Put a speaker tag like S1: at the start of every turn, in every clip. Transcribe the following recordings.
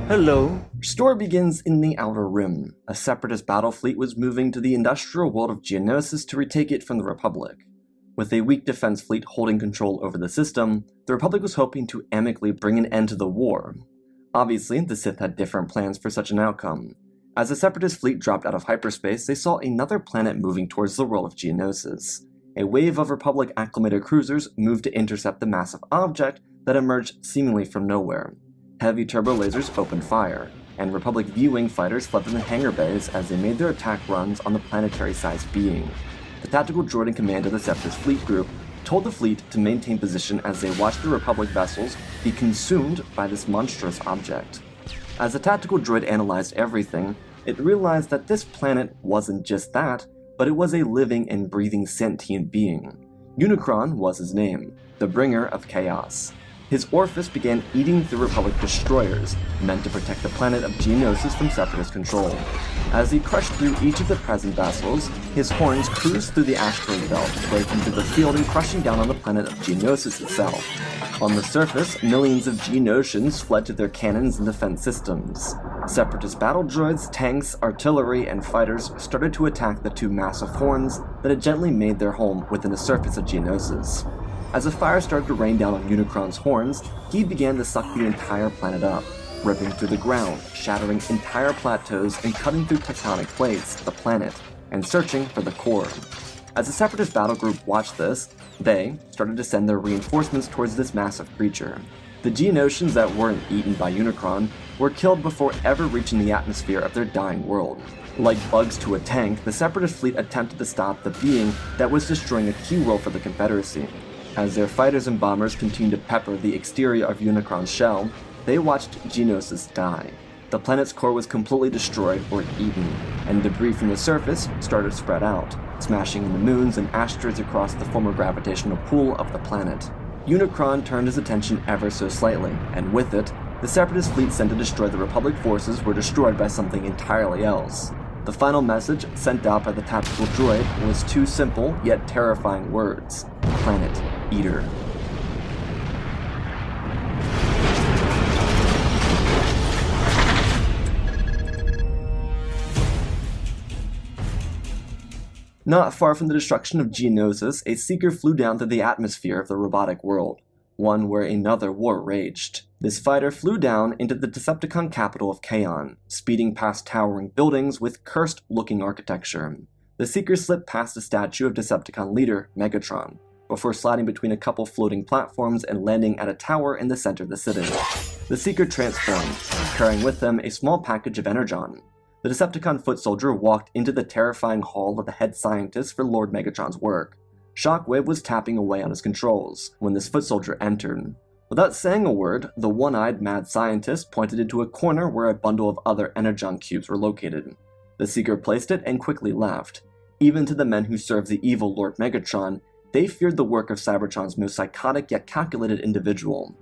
S1: Hello. Our story begins in the Outer Rim. A separatist battle fleet was moving to the industrial world of Geonosis to retake it from the Republic. With a weak defense fleet holding control over the system, the Republic was hoping to amicably bring an end to the war. Obviously, the Sith had different plans for such an outcome. As the separatist fleet dropped out of hyperspace, they saw another planet moving towards the world of Geonosis. A wave of Republic acclimated cruisers moved to intercept the massive object that emerged seemingly from nowhere. Heavy turbo lasers opened fire, and Republic V-Wing fighters fled from the hangar bays as they made their attack runs on the planetary-sized being. The tactical droid in command of the Separatist fleet group told the fleet to maintain position as they watched the Republic vessels be consumed by this monstrous object. As the tactical droid analyzed everything, it realized that this planet wasn't just that, but it was a living and breathing sentient being. Unicron was his name, the bringer of chaos. His orifice began eating through Republic destroyers, meant to protect the planet of Geonosis from Separatist control. As he crushed through each of the present vessels, his horns cruised through the asteroid belt, breaking through the field and crushing down on the planet of Geonosis itself. On the surface, millions of Geonosians fled to their cannons and defense systems. Separatist battle droids, tanks, artillery, and fighters started to attack the two massive horns that had gently made their home within the surface of Geonosis. As the fire started to rain down on Unicron's horns, he began to suck the entire planet up, ripping through the ground, shattering entire plateaus and cutting through tectonic plates of the planet, and searching for the core. As the Separatist battle group watched this, they started to send their reinforcements towards this massive creature. The Geonosians that weren't eaten by Unicron were killed before ever reaching the atmosphere of their dying world. Like bugs to a tank, the Separatist fleet attempted to stop the being that was destroying a key world for the Confederacy. As their fighters and bombers continued to pepper the exterior of Unicron's shell, they watched Geonosis die. The planet's core was completely destroyed or eaten, and debris from the surface started to spread out, smashing into moons and asteroids across the former gravitational pull of the planet. Unicron turned his attention ever so slightly, and with it, the Separatist fleet sent to destroy the Republic forces were destroyed by something entirely else. The final message sent out by the tactical droid was two simple yet terrifying words: Planet Eater. Not far from the destruction of Geonosis, a seeker flew down through the atmosphere of the robotic world, one where another war raged. This fighter flew down into the Decepticon capital of Kaon, speeding past towering buildings with cursed-looking architecture. The seeker slipped past the statue of Decepticon leader Megatron, before sliding between a couple floating platforms and landing at a tower in the center of the city. The seeker transformed, carrying with him a small package of energon. The Decepticon foot soldier walked into the terrifying hall of the head scientist for Lord Megatron's work. Shockwave was tapping away on his controls when this foot soldier entered. Without saying a word, the one-eyed mad scientist pointed into a corner where a bundle of other energon cubes were located. The seeker placed it and quickly left. Even to the men who served the evil Lord Megatron, they feared the work of Cybertron's most psychotic yet calculated individual.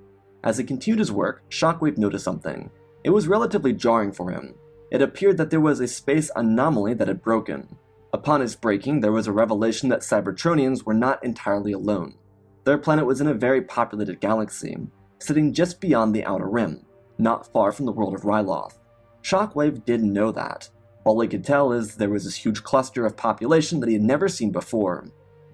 S1: As he continued his work, Shockwave noticed something. It was relatively jarring for him. It appeared that there was a space anomaly that had broken. Upon its breaking, there was a revelation that Cybertronians were not entirely alone. Their planet was in a very populated galaxy, sitting just beyond the Outer Rim, not far from the world of Ryloth. Shockwave didn't know that. All he could tell is there was this huge cluster of population that he had never seen before.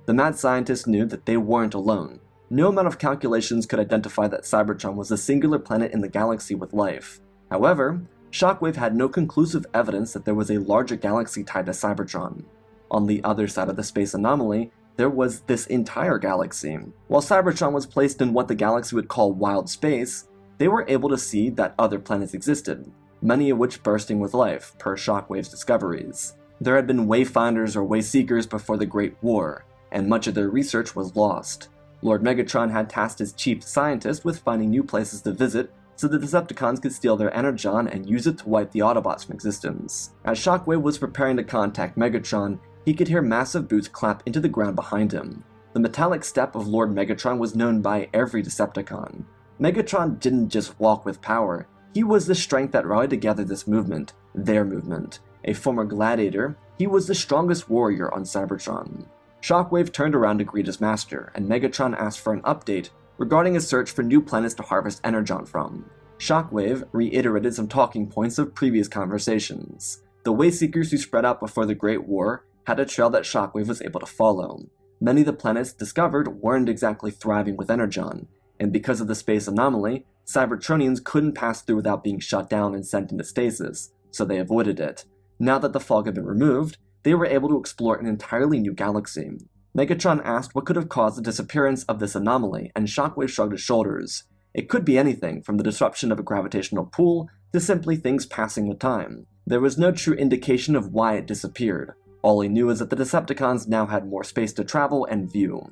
S1: The mad scientist knew that they weren't alone. No amount of calculations could identify that Cybertron was the singular planet in the galaxy with life. However, Shockwave had no conclusive evidence that there was a larger galaxy tied to Cybertron. On the other side of the space anomaly, there was this entire galaxy. While Cybertron was placed in what the galaxy would call wild space, they were able to see that other planets existed, many of which bursting with life, per Shockwave's discoveries. There had been wayfinders or wayseekers before the Great War, and much of their research was lost. Lord Megatron had tasked his chief scientist with finding new places to visit so the Decepticons could steal their energon and use it to wipe the Autobots from existence. As Shockwave was preparing to contact Megatron, he could hear massive boots clap into the ground behind him. The metallic step of Lord Megatron was known by every Decepticon. Megatron didn't just walk with power, he was the strength that rallied together this movement, their movement. A former gladiator, he was the strongest warrior on Cybertron. Shockwave turned around to greet his master, and Megatron asked for an update regarding a search for new planets to harvest energon from. Shockwave reiterated some talking points of previous conversations. The Wayseekers who spread out before the Great War had a trail that Shockwave was able to follow. Many of the planets discovered weren't exactly thriving with energon, and because of the space anomaly, Cybertronians couldn't pass through without being shut down and sent into stasis, so they avoided it. Now that the fog had been removed, they were able to explore an entirely new galaxy. Megatron asked what could have caused the disappearance of this anomaly, and Shockwave shrugged his shoulders. It could be anything from the disruption of a gravitational pull to simply things passing with time. There was no true indication of why it disappeared. All he knew is that the Decepticons now had more space to travel and view.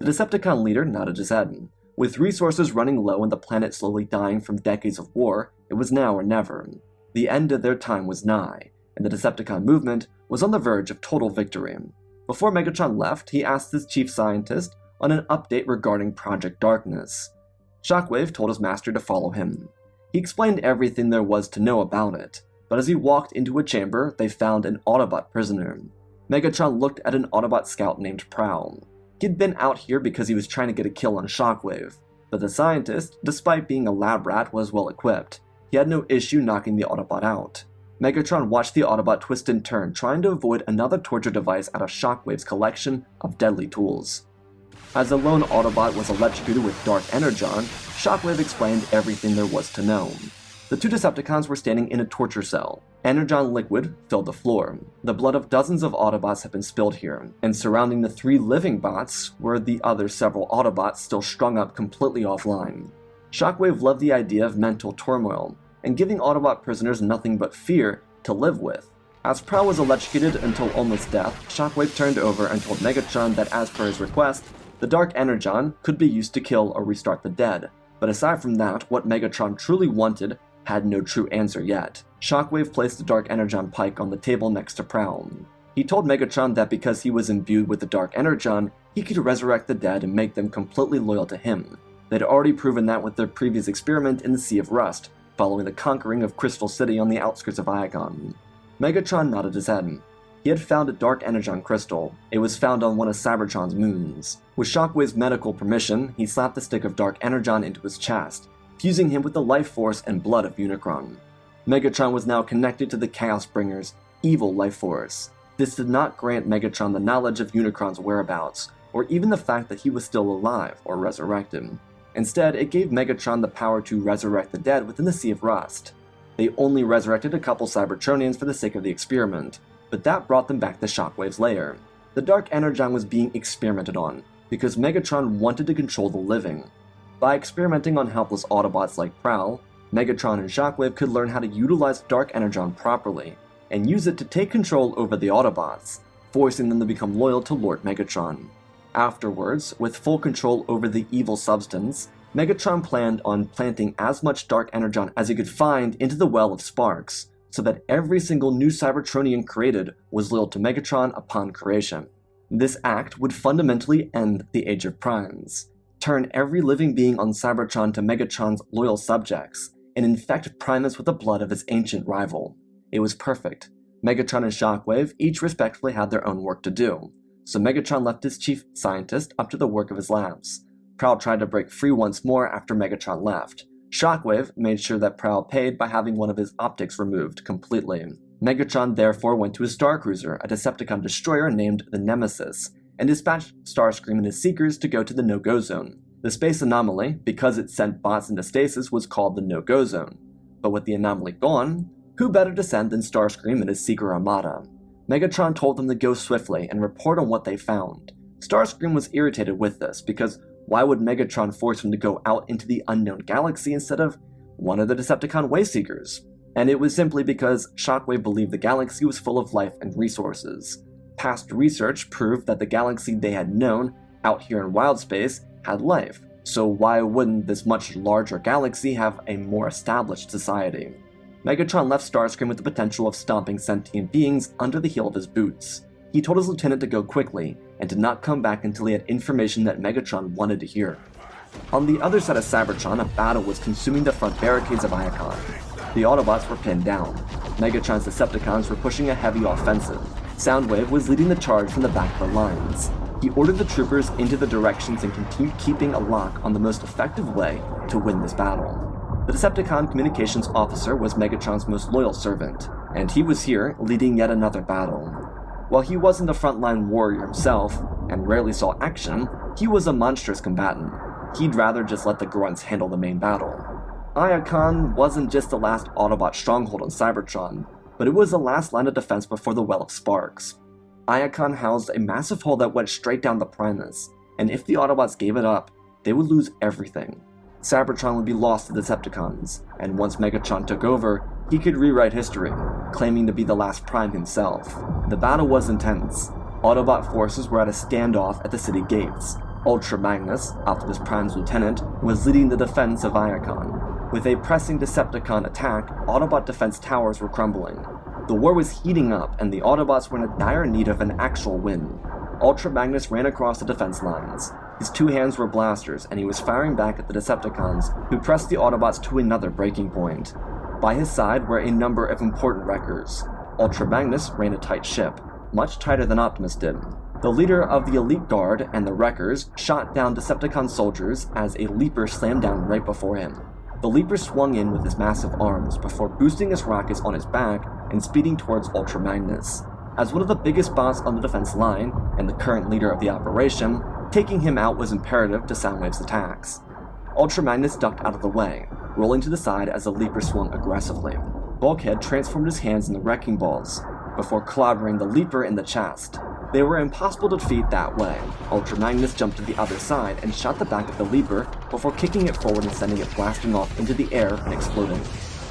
S1: The Decepticon leader nodded his head. With resources running low and the planet slowly dying from decades of war, it was now or never. The end of their time was nigh, and the Decepticon movement was on the verge of total victory. Before Megatron left, he asked his chief scientist on an update regarding Project Darkness. Shockwave told his master to follow him. He explained everything there was to know about it, but as he walked into a chamber, they found an Autobot prisoner. Megatron looked at an Autobot scout named Prowl. He'd been out here because he was trying to get a kill on Shockwave, but the scientist, despite being a lab rat, was well equipped. He had no issue knocking the Autobot out. Megatron watched the Autobot twist and turn, trying to avoid another torture device out of Shockwave's collection of deadly tools. As the lone Autobot was electrocuted with dark energon, Shockwave explained everything there was to know. The two Decepticons were standing in a torture cell. Energon liquid filled the floor. The blood of dozens of Autobots had been spilled here, and surrounding the three living bots were the other several Autobots still strung up completely offline. Shockwave loved the idea of mental turmoil, and giving Autobot prisoners nothing but fear to live with. As Prowl was electrocuted until almost death, Shockwave turned over and told Megatron that as per his request, the dark energon could be used to kill or restart the dead, but aside from that, what Megatron truly wanted had no true answer yet. Shockwave placed the dark energon pike on the table next to Prowl. He told Megatron that because he was imbued with the dark energon, he could resurrect the dead and make them completely loyal to him. They'd already proven that with their previous experiment in the Sea of Rust, following the conquering of Crystal City on the outskirts of Iacon. Megatron nodded his head. He had found a dark energon crystal. It was found on one of Cybertron's moons. With Shockwave's medical permission, he slapped the stick of dark energon into his chest, fusing him with the life force and blood of Unicron. Megatron was now connected to the Chaos Bringer's evil life force. This did not grant Megatron the knowledge of Unicron's whereabouts, or even the fact that he was still alive or resurrected. Instead, it gave Megatron the power to resurrect the dead within the Sea of Rust. They only resurrected a couple Cybertronians for the sake of the experiment, but that brought them back to Shockwave's lair. The Dark Energon was being experimented on, because Megatron wanted to control the living. By experimenting on helpless Autobots like Prowl, Megatron and Shockwave could learn how to utilize Dark Energon properly, and use it to take control over the Autobots, forcing them to become loyal to Lord Megatron. Afterwards, with full control over the evil substance, Megatron planned on planting as much Dark Energon as he could find into the Well of Sparks, so that every single new Cybertronian created was loyal to Megatron upon creation. This act would fundamentally end the Age of Primes, turn every living being on Cybertron to Megatron's loyal subjects, and infect Primus with the blood of his ancient rival. It was perfect. Megatron and Shockwave each respectively had their own work to do, so Megatron left his chief scientist up to the work of his labs. Prowl tried to break free once more after Megatron left. Shockwave made sure that Prowl paid by having one of his optics removed completely. Megatron therefore went to his Starcruiser, a Decepticon destroyer named the Nemesis, and dispatched Starscream and his Seekers to go to the No-Go Zone. The space anomaly, because it sent bots into stasis, was called the No-Go Zone. But with the anomaly gone, who better to send than Starscream and his Seeker Armada? Megatron told them to go swiftly and report on what they found. Starscream was irritated with this, because why would Megatron force him to go out into the unknown galaxy instead of one of the Decepticon Wayseekers? And it was simply because Shockwave believed the galaxy was full of life and resources. Past research proved that the galaxy they had known, out here in wild space, had life, so why wouldn't this much larger galaxy have a more established society? Megatron left Starscream with the potential of stomping sentient beings under the heel of his boots. He told his lieutenant to go quickly, and did not come back until he had information that Megatron wanted to hear. On the other side of Cybertron, a battle was consuming the front barricades of Iacon. The Autobots were pinned down. Megatron's Decepticons were pushing a heavy offensive. Soundwave was leading the charge from the back of the lines. He ordered the troopers into the directions and continued keeping a lock on the most effective way to win this battle. The Decepticon communications officer was Megatron's most loyal servant, and he was here leading yet another battle. While he wasn't a frontline warrior himself, and rarely saw action, he was a monstrous combatant. He'd rather just let the grunts handle the main battle. Iacon wasn't just the last Autobot stronghold on Cybertron, but it was the last line of defense before the Well of Sparks. Iacon housed a massive hole that went straight down the Primus, and if the Autobots gave it up, they would lose everything. Cybertron would be lost to the Decepticons, and once Megatron took over, he could rewrite history, claiming to be the last Prime himself. The battle was intense. Autobot forces were at a standoff at the city gates. Ultra Magnus, Optimus Prime's lieutenant, was leading the defense of Iacon. With a pressing Decepticon attack, Autobot defense towers were crumbling. The war was heating up, and the Autobots were in a dire need of an actual win. Ultra Magnus ran across the defense lines. His two hands were blasters, and he was firing back at the Decepticons, who pressed the Autobots to another breaking point. By his side were a number of important wreckers. Ultra Magnus ran a tight ship, much tighter than Optimus did. The leader of the Elite Guard and the wreckers shot down Decepticon soldiers as a Leaper slammed down right before him. The Leaper swung in with his massive arms before boosting his rockets on his back and speeding towards Ultra Magnus. As one of the biggest boss on the defense line, and the current leader of the operation, taking him out was imperative to Soundwave's attacks. Ultra Magnus ducked out of the way, rolling to the side as the Leaper swung aggressively. Bulkhead transformed his hands into wrecking balls, before clobbering the Leaper in the chest. They were impossible to defeat that way. Ultra Magnus jumped to the other side and shot the back of the Leaper before kicking it forward and sending it blasting off into the air and exploding.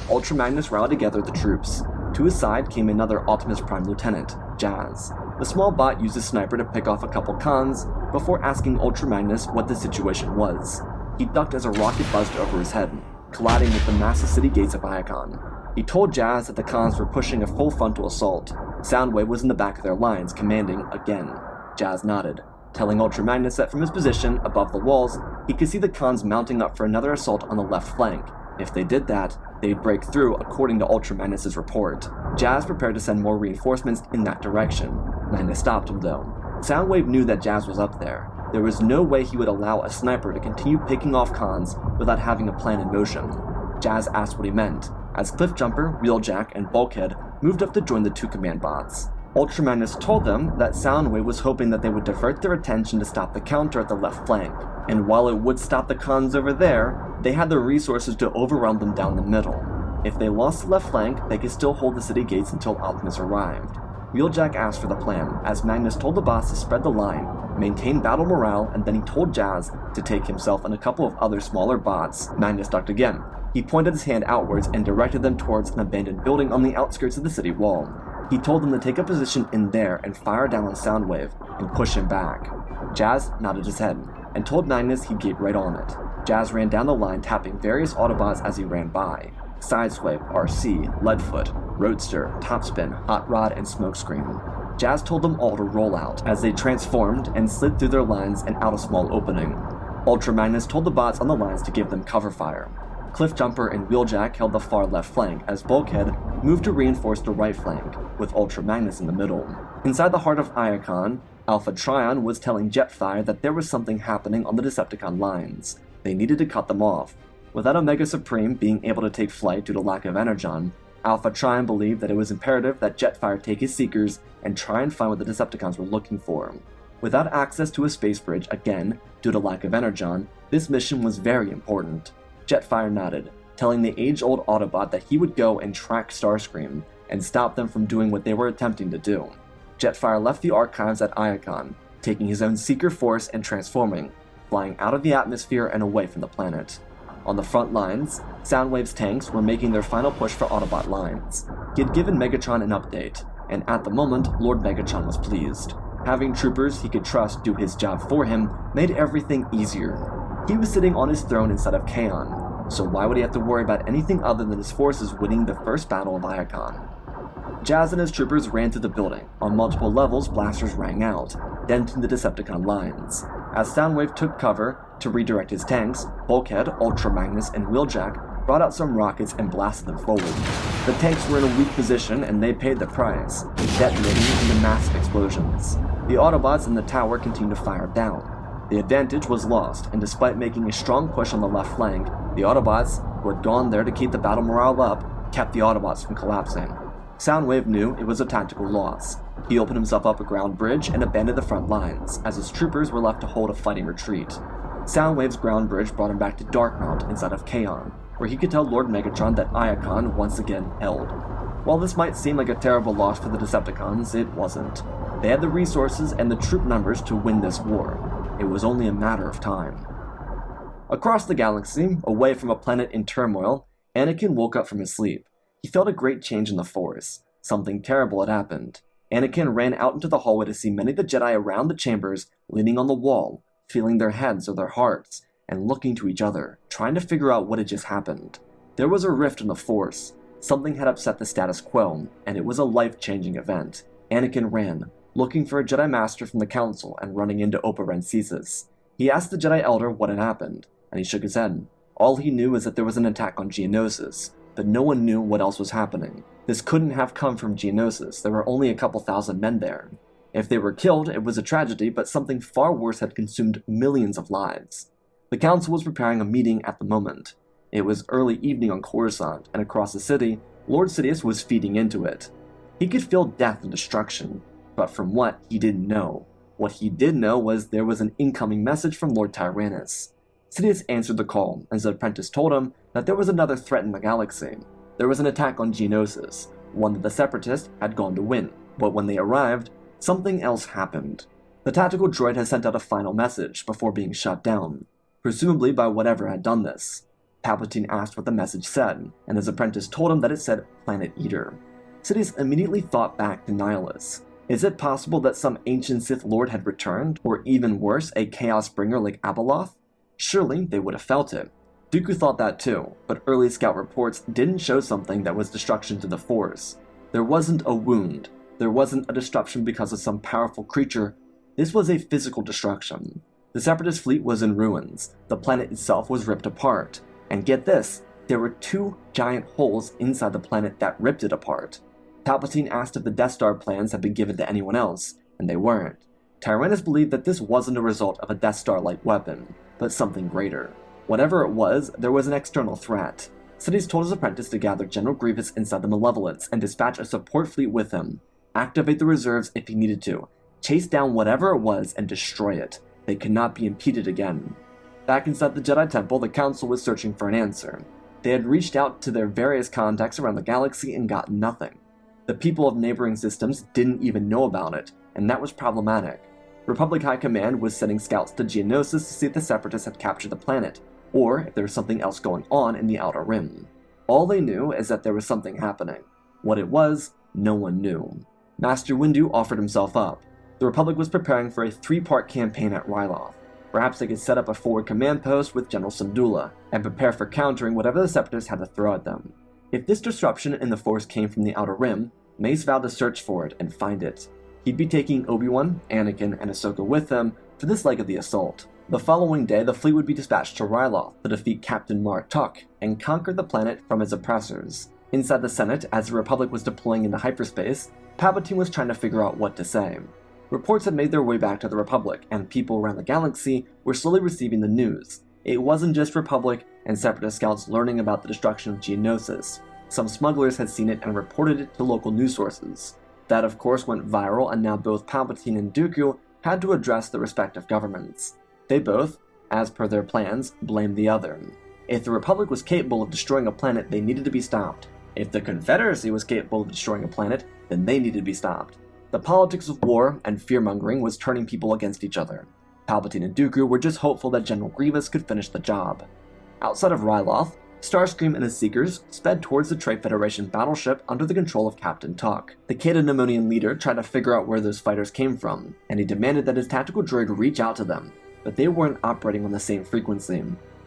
S1: Ultra Magnus rallied together the troops. To his side came another Optimus Prime lieutenant, Jazz. The small bot used a sniper to pick off a couple cons before asking Ultra Magnus what the situation was. He ducked as a rocket buzzed over his head, colliding with the massive city gates of Iacon. He told Jazz that the cons were pushing a full frontal assault. Soundwave was in the back of their lines, commanding again. Jazz nodded, telling Ultra Magnus that from his position above the walls, he could see the cons mounting up for another assault on the left flank. If they did that, they'd break through according to Ultra Magnus' report. Jazz prepared to send more reinforcements in that direction. Magnus stopped him though. Soundwave knew that Jazz was up there. There was no way he would allow a sniper to continue picking off cons without having a plan in motion. Jazz asked what he meant, as Cliffjumper, Wheeljack, and Bulkhead moved up to join the two command bots. Ultra Magnus told them that Soundwave was hoping that they would divert their attention to stop the counter at the left flank, and while it would stop the cons over there, they had the resources to overrun them down the middle. If they lost the left flank, they could still hold the city gates until Optimus arrived. Wheeljack asked for the plan, as Magnus told the boss to spread the line, maintain battle morale, and then he told Jazz to take himself and a couple of other smaller bots. Magnus ducked again. He pointed his hand outwards and directed them towards an abandoned building on the outskirts of the city wall. He told them to take a position in there and fire down on Soundwave and push him back. Jazz nodded his head and told Magnus he'd get right on it. Jazz ran down the line, tapping various Autobots as he ran by. Sideswipe, RC, Leadfoot, Roadster, Topspin, Hot Rod, and Smokescreen. Jazz told them all to roll out as they transformed and slid through their lines and out a small opening. Ultra Magnus told the bots on the lines to give them cover fire. Cliffjumper and Wheeljack held the far left flank as Bulkhead moved to reinforce the right flank, with Ultra Magnus in the middle. Inside the heart of Iacon, Alpha Trion was telling Jetfire that there was something happening on the Decepticon lines. They needed to cut them off. Without Omega Supreme being able to take flight due to lack of energon, Alpha Trion believed that it was imperative that Jetfire take his Seekers and try and find what the Decepticons were looking for. Without access to a space bridge, again, due to lack of energon, this mission was very important. Jetfire nodded, telling the age-old Autobot that he would go and track Starscream and stop them from doing what they were attempting to do. Jetfire left the archives at Iacon, taking his own Seeker force and transforming, flying out of the atmosphere and away from the planet. On the front lines, Soundwave's tanks were making their final push for Autobot lines. He had given Megatron an update, and at the moment, Lord Megatron was pleased. Having troopers he could trust do his job for him made everything easier. He was sitting on his throne instead of Kaon, so why would he have to worry about anything other than his forces winning the first battle of Iacon? Jazz and his troopers ran through the building. On multiple levels, blasters rang out, denting the Decepticon lines. As Soundwave took cover to redirect his tanks, Bulkhead, Ultra Magnus, and Wheeljack brought out some rockets and blasted them forward. The tanks were in a weak position and they paid the price, detonating into massive explosions. The Autobots in the tower continued to fire down. The advantage was lost, and despite making a strong push on the left flank, the Autobots who had gone there to keep the battle morale up, kept the Autobots from collapsing. Soundwave knew it was a tactical loss. He opened himself up a ground bridge and abandoned the front lines, as his troopers were left to hold a fighting retreat. Soundwave's ground bridge brought him back to Darkmount inside of Kaon, where he could tell Lord Megatron that Iacon once again held. While this might seem like a terrible loss for the Decepticons, it wasn't. They had the resources and the troop numbers to win this war. It was only a matter of time. Across the galaxy, away from a planet in turmoil, Anakin woke up from his sleep. He felt a great change in the Force. Something terrible had happened. Anakin ran out into the hallway to see many of the Jedi around the chambers, leaning on the wall, feeling their heads or their hearts, and looking to each other, trying to figure out what had just happened. There was a rift in the Force. Something had upset the status quo, and it was a life-changing event. Anakin ran, looking for a Jedi Master from the Council and running into Opa Rencesis. He asked the Jedi Elder what had happened, and he shook his head. All he knew was that there was an attack on Geonosis, but no one knew what else was happening. This couldn't have come from Geonosis. There were only a couple thousand men there. If they were killed, it was a tragedy, but something far worse had consumed millions of lives. The Council was preparing a meeting at the moment. It was early evening on Coruscant, and across the city, Lord Sidious was feeding into it. He could feel death and destruction, but from what, he didn't know. What he did know was there was an incoming message from Lord Tyrannus. Sidious answered the call, and his apprentice told him that there was another threat in the galaxy. There was an attack on Geonosis, one that the Separatists had gone to win, but when they arrived, something else happened. The tactical droid had sent out a final message before being shut down, presumably by whatever had done this. Palpatine asked what the message said, and his apprentice told him that it said Planet Eater. Sidious immediately thought back to Nihilus. Is it possible that some ancient Sith Lord had returned, or even worse, a Chaos Bringer like Abeloth? Surely they would have felt it. Dooku thought that too, but early scout reports didn't show something that was destruction to the Force. There wasn't a wound. There wasn't a disruption because of some powerful creature. This was a physical destruction. The Separatist fleet was in ruins. The planet itself was ripped apart. And get this, there were 2 giant holes inside the planet that ripped it apart. Palpatine asked if the Death Star plans had been given to anyone else, and they weren't. Tyrannus believed that this wasn't a result of a Death Star-like weapon, but something greater. Whatever it was, there was an external threat. Sidious told his apprentice to gather General Grievous inside the Malevolence and dispatch a support fleet with him. Activate the reserves if he needed to. Chase down whatever it was and destroy it. They could not be impeded again. Back inside the Jedi Temple, the Council was searching for an answer. They had reached out to their various contacts around the galaxy and got nothing. The people of neighboring systems didn't even know about it, and that was problematic. Republic High Command was sending scouts to Geonosis to see if the Separatists had captured the planet, or if there was something else going on in the Outer Rim. All they knew is that there was something happening. What it was, no one knew. Master Windu offered himself up. The Republic was preparing for a 3-part campaign at Ryloth. Perhaps they could set up a forward command post with General Syndulla, and prepare for countering whatever the Separatists had to throw at them. If this disruption in the Force came from the Outer Rim, Mace vowed to search for it and find it. He'd be taking Obi-Wan, Anakin, and Ahsoka with him for this leg of the assault. The following day, the fleet would be dispatched to Ryloth to defeat Captain Martok and conquer the planet from its oppressors. Inside the Senate, as the Republic was deploying into hyperspace, Palpatine was trying to figure out what to say. Reports had made their way back to the Republic, and people around the galaxy were slowly receiving the news. It wasn't just Republic and Separatist scouts learning about the destruction of Geonosis. Some smugglers had seen it and reported it to local news sources. That of course went viral, and now both Palpatine and Dooku had to address their respective governments. They both, as per their plans, blamed the other. If the Republic was capable of destroying a planet, they needed to be stopped. If the Confederacy was capable of destroying a planet, then they needed to be stopped. The politics of war and fear-mongering was turning people against each other. Palpatine and Dooku were just hopeful that General Grievous could finish the job. Outside of Ryloth, Starscream and his Seekers sped towards the Trade Federation battleship under the control of Captain Tuck. The Caedonamonian leader tried to figure out where those fighters came from, and he demanded that his tactical droid reach out to them, but they weren't operating on the same frequency.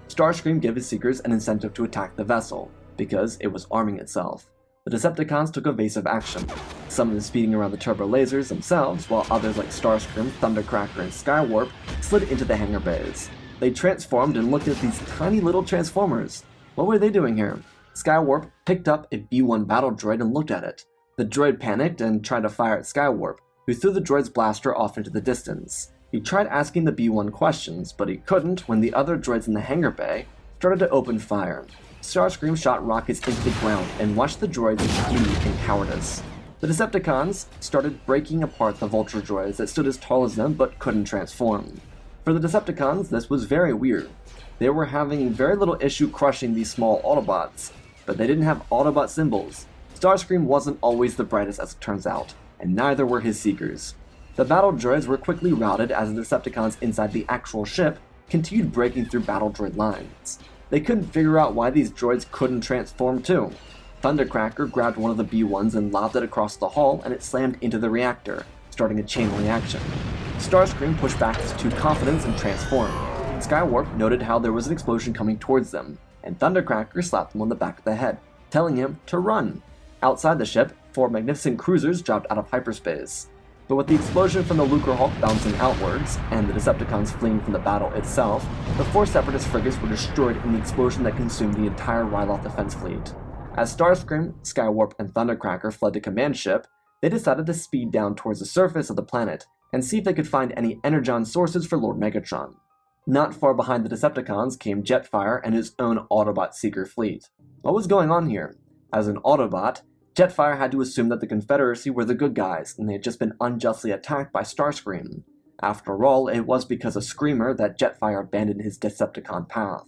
S1: Starscream gave his Seekers an incentive to attack the vessel, because it was arming itself. The Decepticons took evasive action, some of them speeding around the turbo lasers themselves, while others like Starscream, Thundercracker, and Skywarp slid into the hangar bays. They transformed and looked at these tiny little transformers. What were they doing here? Skywarp picked up a B-1 battle droid and looked at it. The droid panicked and tried to fire at Skywarp, who threw the droid's blaster off into the distance. He tried asking the B-1 questions, but he couldn't when the other droids in the hangar bay started to open fire. Starscream shot rockets into the ground and watched the droids flee in cowardice. The Decepticons started breaking apart the Vulture droids that stood as tall as them but couldn't transform. For the Decepticons, this was very weird. They were having very little issue crushing these small Autobots, but they didn't have Autobot symbols. Starscream wasn't always the brightest as it turns out, and neither were his Seekers. The battle droids were quickly routed as the Decepticons inside the actual ship continued breaking through battle droid lines. They couldn't figure out why these droids couldn't transform too. Thundercracker grabbed one of the B-1s and lobbed it across the hall, and it slammed into the reactor, starting a chain reaction. Starscream pushed back his two Confidants and transformed. Skywarp noted how there was an explosion coming towards them, and Thundercracker slapped him on the back of the head, telling him to run. Outside the ship, 4 magnificent cruisers dropped out of hyperspace. But with the explosion from the Lucrehulk bouncing outwards, and the Decepticons fleeing from the battle itself, the 4 Separatist frigates were destroyed in the explosion that consumed the entire Ryloth defense fleet. As Starscream, Skywarp, and Thundercracker fled to command ship, they decided to speed down towards the surface of the planet and see if they could find any energon sources for Lord Megatron. Not far behind the Decepticons came Jetfire and his own Autobot Seeker fleet. What was going on here? As an Autobot, Jetfire had to assume that the Confederacy were the good guys and they had just been unjustly attacked by Starscream. After all, it was because of Screamer that Jetfire abandoned his Decepticon path.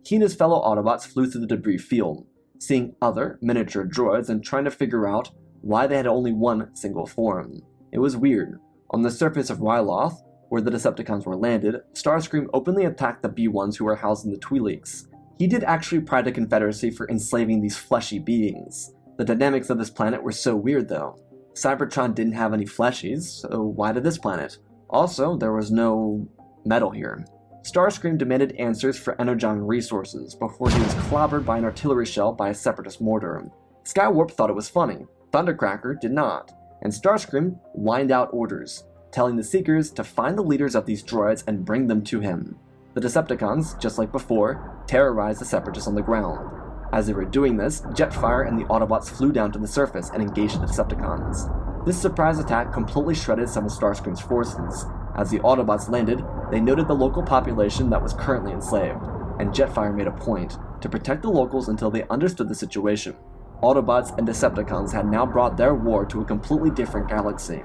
S1: He and his fellow Autobots flew through the debris field, seeing other miniature droids and trying to figure out why they had only one single form. It was weird. On the surface of Ryloth, where the Decepticons were landed, Starscream openly attacked the B-1s who were housed in the Twi'leks. He did actually pride the Confederacy for enslaving these fleshy beings. The dynamics of this planet were so weird though. Cybertron didn't have any fleshies, so why did this planet? Also, there was no metal here. Starscream demanded answers for energon resources before he was clobbered by an artillery shell by a Separatist mortar. Skywarp thought it was funny, Thundercracker did not, and Starscream whined out orders, telling the Seekers to find the leaders of these droids and bring them to him. The Decepticons, just like before, terrorized the Separatists on the ground. As they were doing this, Jetfire and the Autobots flew down to the surface and engaged the Decepticons. This surprise attack completely shredded some of Starscream's forces. As the Autobots landed, they noted the local population that was currently enslaved, and Jetfire made a point to protect the locals until they understood the situation. Autobots and Decepticons had now brought their war to a completely different galaxy.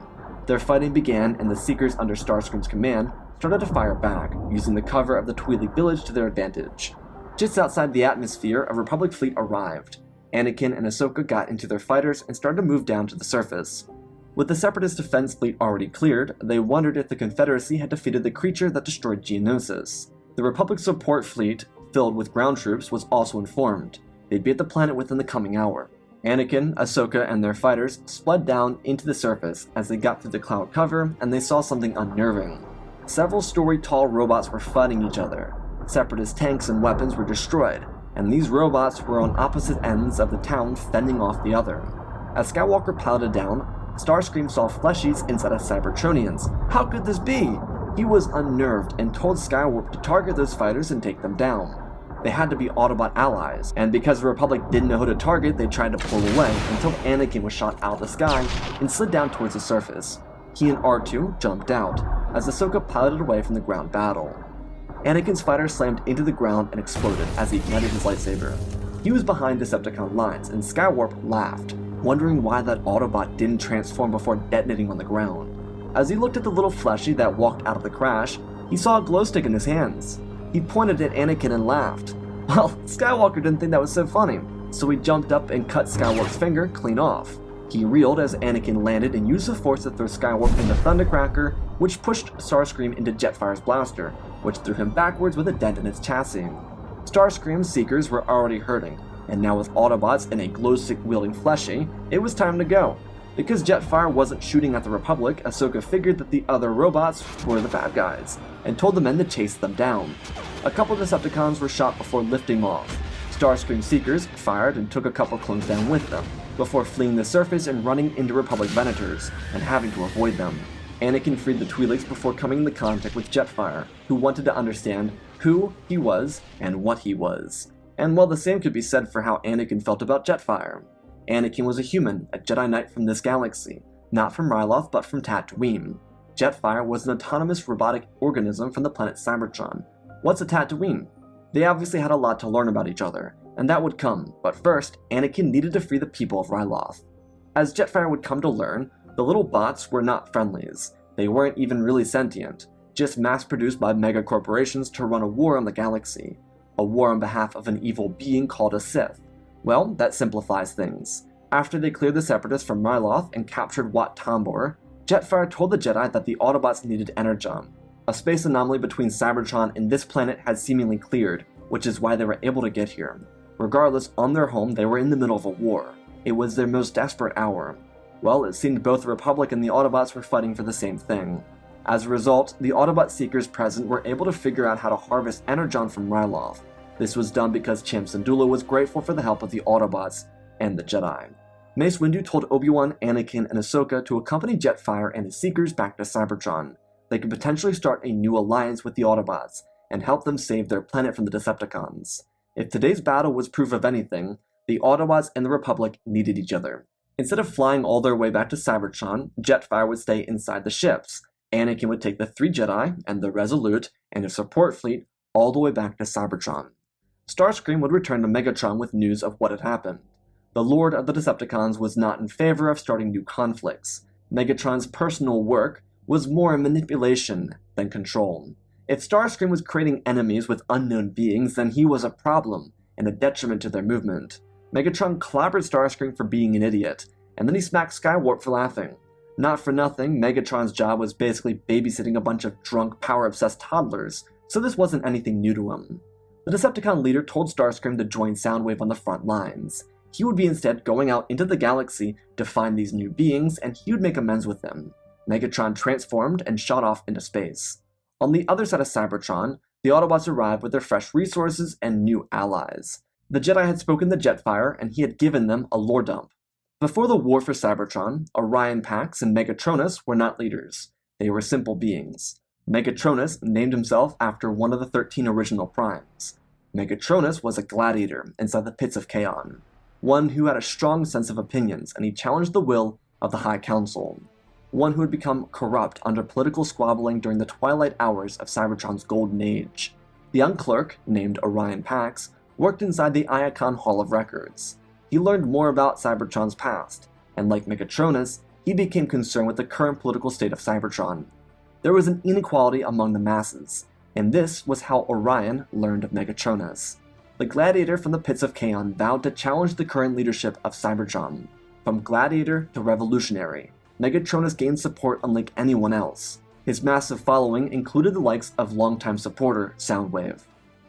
S1: Their fighting began, and the Seekers under Starscream's command started to fire back, using the cover of the Twi'lek village to their advantage. Just outside the atmosphere, a Republic fleet arrived. Anakin and Ahsoka got into their fighters and started to move down to the surface. With the Separatist defense fleet already cleared, they wondered if the Confederacy had defeated the creature that destroyed Geonosis. The Republic support fleet, filled with ground troops, was also informed. They'd be at the planet within the coming hour. Anakin, Ahsoka, and their fighters sped down into the surface as they got through the cloud cover, and they saw something unnerving. Several story-tall robots were fighting each other. Separatist tanks and weapons were destroyed, and these robots were on opposite ends of the town fending off the other. As Skywalker piloted down, Starscream saw fleshies inside of Cybertronians. How could this be? He was unnerved and told Skywarp to target those fighters and take them down. They had to be Autobot allies, and because the Republic didn't know who to target, they tried to pull away until Anakin was shot out of the sky and slid down towards the surface. He and R2 jumped out, as Ahsoka piloted away from the ground battle. Anakin's fighter slammed into the ground and exploded as he ignited his lightsaber. He was behind Decepticon lines, and Skywarp laughed, wondering why that Autobot didn't transform before detonating on the ground. As he looked at the little fleshy that walked out of the crash, he saw a glow stick in his hands. He pointed at Anakin and laughed. Well, Skywalker didn't think that was so funny, so he jumped up and cut Skywarp's finger clean off. He reeled as Anakin landed and used the force to throw Skywarp into Thundercracker, which pushed Starscream into Jetfire's blaster, which threw him backwards with a dent in its chassis. Starscream's Seekers were already hurting, and now with Autobots and a glow-stick-wielding fleshy, it was time to go. Because Jetfire wasn't shooting at the Republic, Ahsoka figured that the other robots were the bad guys, and told the men to chase them down. A couple Decepticons were shot before lifting off. Starscream Seekers fired and took a couple clones down with them, before fleeing the surface and running into Republic Venators, and having to avoid them. Anakin freed the Twi'leks before coming into contact with Jetfire, who wanted to understand who he was and what he was. And while the same could be said for how Anakin felt about Jetfire. Anakin was a human, a Jedi Knight from this galaxy, not from Ryloth but from Tatooine. Jetfire was an autonomous robotic organism from the planet Cybertron. What's a Tatooine? They obviously had a lot to learn about each other, And that would come, but first, Anakin needed to free the people of Ryloth. As Jetfire would come to learn, the little bots were not friendlies. They weren't even really sentient, just mass-produced by mega-corporations to run a war on the galaxy. A war on behalf of an evil being called a Sith. Well, that simplifies things. After they cleared the Separatists from Ryloth and captured Wat Tambor, Jetfire told the Jedi that the Autobots needed energon. A space anomaly between Cybertron and this planet had seemingly cleared, which is why they were able to get here. Regardless, on their home, they were in the middle of a war. It was their most desperate hour. Well, it seemed both the Republic and the Autobots were fighting for the same thing. As a result, the Autobot Seekers present were able to figure out how to harvest energon from Ryloth. This was done because Cham Syndulla was grateful for the help of the Autobots and the Jedi. Mace Windu told Obi-Wan, Anakin, and Ahsoka to accompany Jetfire and his Seekers back to Cybertron. They could potentially start a new alliance with the Autobots and help them save their planet from the Decepticons. If today's battle was proof of anything, the Autobots and the Republic needed each other. Instead of flying all their way back to Cybertron, Jetfire would stay inside the ships. Anakin would take the 3 Jedi and the Resolute and a support fleet all the way back to Cybertron. Starscream would return to Megatron with news of what had happened. The Lord of the Decepticons was not in favor of starting new conflicts. Megatron's personal work was more manipulation than control. If Starscream was creating enemies with unknown beings, then he was a problem and a detriment to their movement. Megatron clobbered Starscream for being an idiot, and then he smacked Skywarp for laughing. Not for nothing, Megatron's job was basically babysitting a bunch of drunk, power-obsessed toddlers, so this wasn't anything new to him. The Decepticon leader told Starscream to join Soundwave on the front lines. He would be instead going out into the galaxy to find these new beings, and he would make amends with them. Megatron transformed and shot off into space. On the other side of Cybertron, the Autobots arrived with their fresh resources and new allies. The Jedi had spoken to Jetfire, and he had given them a lore dump. Before the war for Cybertron, Orion Pax and Megatronus were not leaders. They were simple beings. Megatronus named himself after one of the 13 original primes. Megatronus was a gladiator inside the pits of Kaon, one who had a strong sense of opinions, and he challenged the will of the High Council, one who had become corrupt under political squabbling during the twilight hours of Cybertron's golden age. The young clerk, named Orion Pax, worked inside the Iacon Hall of Records. He learned more about Cybertron's past, and like Megatronus, he became concerned with the current political state of Cybertron. There was an inequality among the masses, and this was how Orion learned of Megatronus. The gladiator from the pits of Kaon vowed to challenge the current leadership of Cybertron. From gladiator to revolutionary, Megatronus gained support unlike anyone else. His massive following included the likes of longtime supporter Soundwave.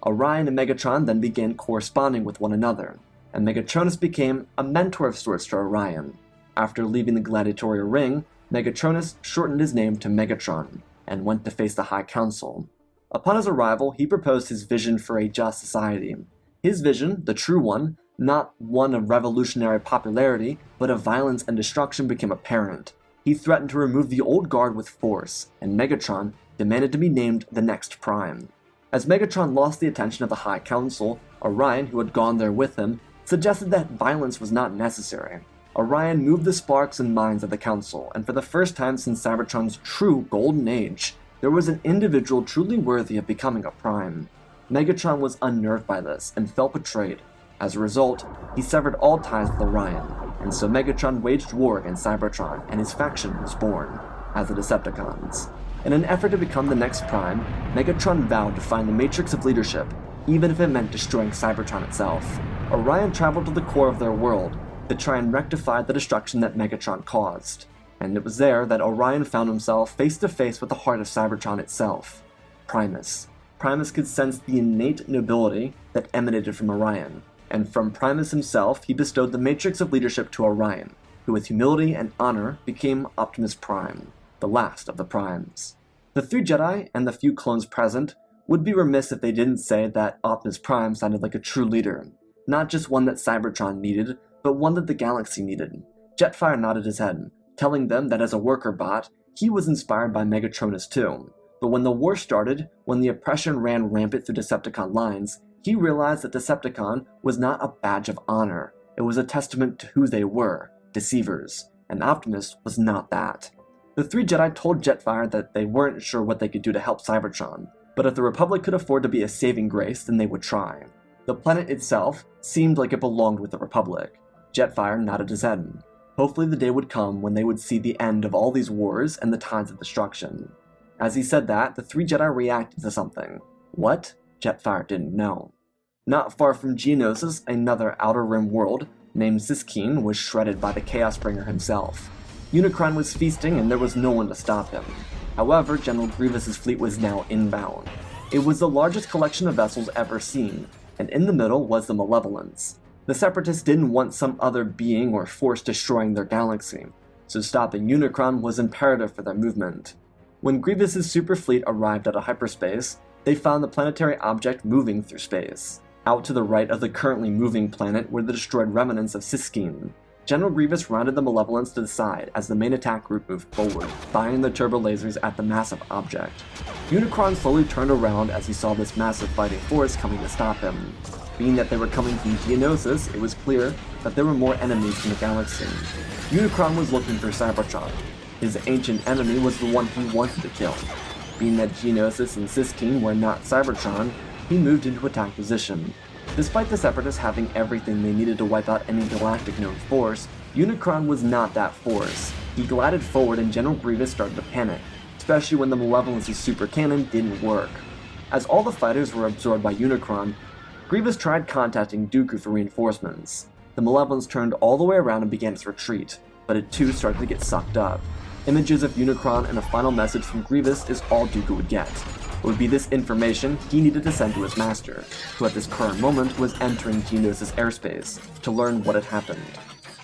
S1: Orion and Megatron then began corresponding with one another, and Megatronus became a mentor of sorts to Orion. After leaving the gladiatorial ring, Megatronus shortened his name to Megatron, and went to face the High Council. Upon his arrival, he proposed his vision for a just society. His vision, the true one, not one of revolutionary popularity, but of violence and destruction, became apparent. He threatened to remove the old guard with force, and Megatron demanded to be named the next Prime. As Megatron lost the attention of the High Council, Orion, who had gone there with him, suggested that violence was not necessary. Orion moved the sparks and minds of the Council, and for the first time since Cybertron's true golden age, there was an individual truly worthy of becoming a Prime. Megatron was unnerved by this, and felt betrayed. As a result, he severed all ties with Orion, and so Megatron waged war against Cybertron, and his faction was born, as the Decepticons. In an effort to become the next Prime, Megatron vowed to find the matrix of leadership, even if it meant destroying Cybertron itself. Orion traveled to the core of their world, to try and rectify the destruction that Megatron caused. And it was there that Orion found himself face to face with the heart of Cybertron itself, Primus. Primus could sense the innate nobility that emanated from Orion, and from Primus himself he bestowed the matrix of leadership to Orion, who with humility and honor became Optimus Prime, the last of the Primes. The 3 Jedi and the few clones present would be remiss if they didn't say that Optimus Prime sounded like a true leader, not just one that Cybertron needed, but one that the galaxy needed. Jetfire nodded his head, telling them that as a worker bot, he was inspired by Megatronus too. But when the war started, when the oppression ran rampant through Decepticon lines, he realized that Decepticon was not a badge of honor. It was a testament to who they were, deceivers, and Optimus was not that. The 3 Jedi told Jetfire that they weren't sure what they could do to help Cybertron, but if the Republic could afford to be a saving grace, then they would try. The planet itself seemed like it belonged with the Republic. Jetfire nodded his head. Hopefully the day would come when they would see the end of all these wars and the tides of destruction. As he said that, the three Jedi reacted to something. What? Jetfire didn't know. Not far from Geonosis, another Outer Rim world named Siskeen was shredded by the Chaosbringer himself. Unicron was feasting and there was no one to stop him. However, General Grievous' fleet was now inbound. It was the largest collection of vessels ever seen, and in the middle was the Malevolence. The Separatists didn't want some other being or force destroying their galaxy, so stopping Unicron was imperative for their movement. When Grievous' super fleet arrived at a hyperspace, they found the planetary object moving through space. Out to the right of the currently moving planet were the destroyed remnants of Siskeen. General Grievous rounded the Malevolence to the side as the main attack group moved forward, firing the turbo lasers at the massive object. Unicron slowly turned around as he saw this massive fighting force coming to stop him. Being that they were coming from Geonosis, it was clear that there were more enemies in the galaxy. Unicron was looking for Cybertron. His ancient enemy was the one he wanted to kill. Being that Geonosis and Siskeen were not Cybertron, he moved into attack position. Despite the Separatists having everything they needed to wipe out any galactic known force, Unicron was not that force. He glided forward and General Grievous started to panic, especially when the Malevolence's super cannon didn't work. As all the fighters were absorbed by Unicron, Grievous tried contacting Dooku for reinforcements. The Malevolence turned all the way around and began its retreat, but it too started to get sucked up. Images of Unicron and a final message from Grievous is all Dooku would get. It would be this information he needed to send to his master, who at this current moment was entering Geonosis airspace, to learn what had happened.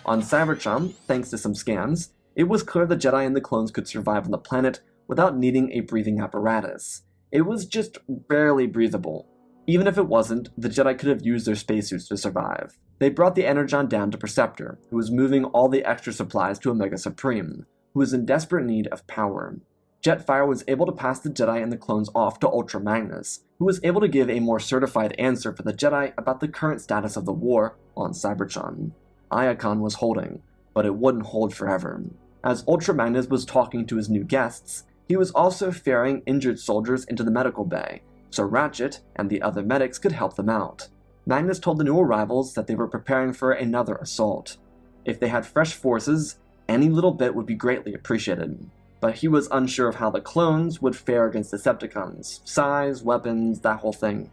S1: On Cybertron, thanks to some scans, it was clear the Jedi and the clones could survive on the planet without needing a breathing apparatus. It was just barely breathable. Even if it wasn't, the Jedi could have used their spacesuits to survive. They brought the energon down to Perceptor, who was moving all the extra supplies to Omega Supreme, who was in desperate need of power. Jetfire was able to pass the Jedi and the clones off to Ultra Magnus, who was able to give a more certified answer for the Jedi about the current status of the war on Cybertron. Iacon was holding, but it wouldn't hold forever. As Ultra Magnus was talking to his new guests, he was also ferrying injured soldiers into the medical bay, so Ratchet and the other medics could help them out. Magnus told the new arrivals that they were preparing for another assault. If they had fresh forces, any little bit would be greatly appreciated. But he was unsure of how the clones would fare against Decepticons, size, weapons, that whole thing.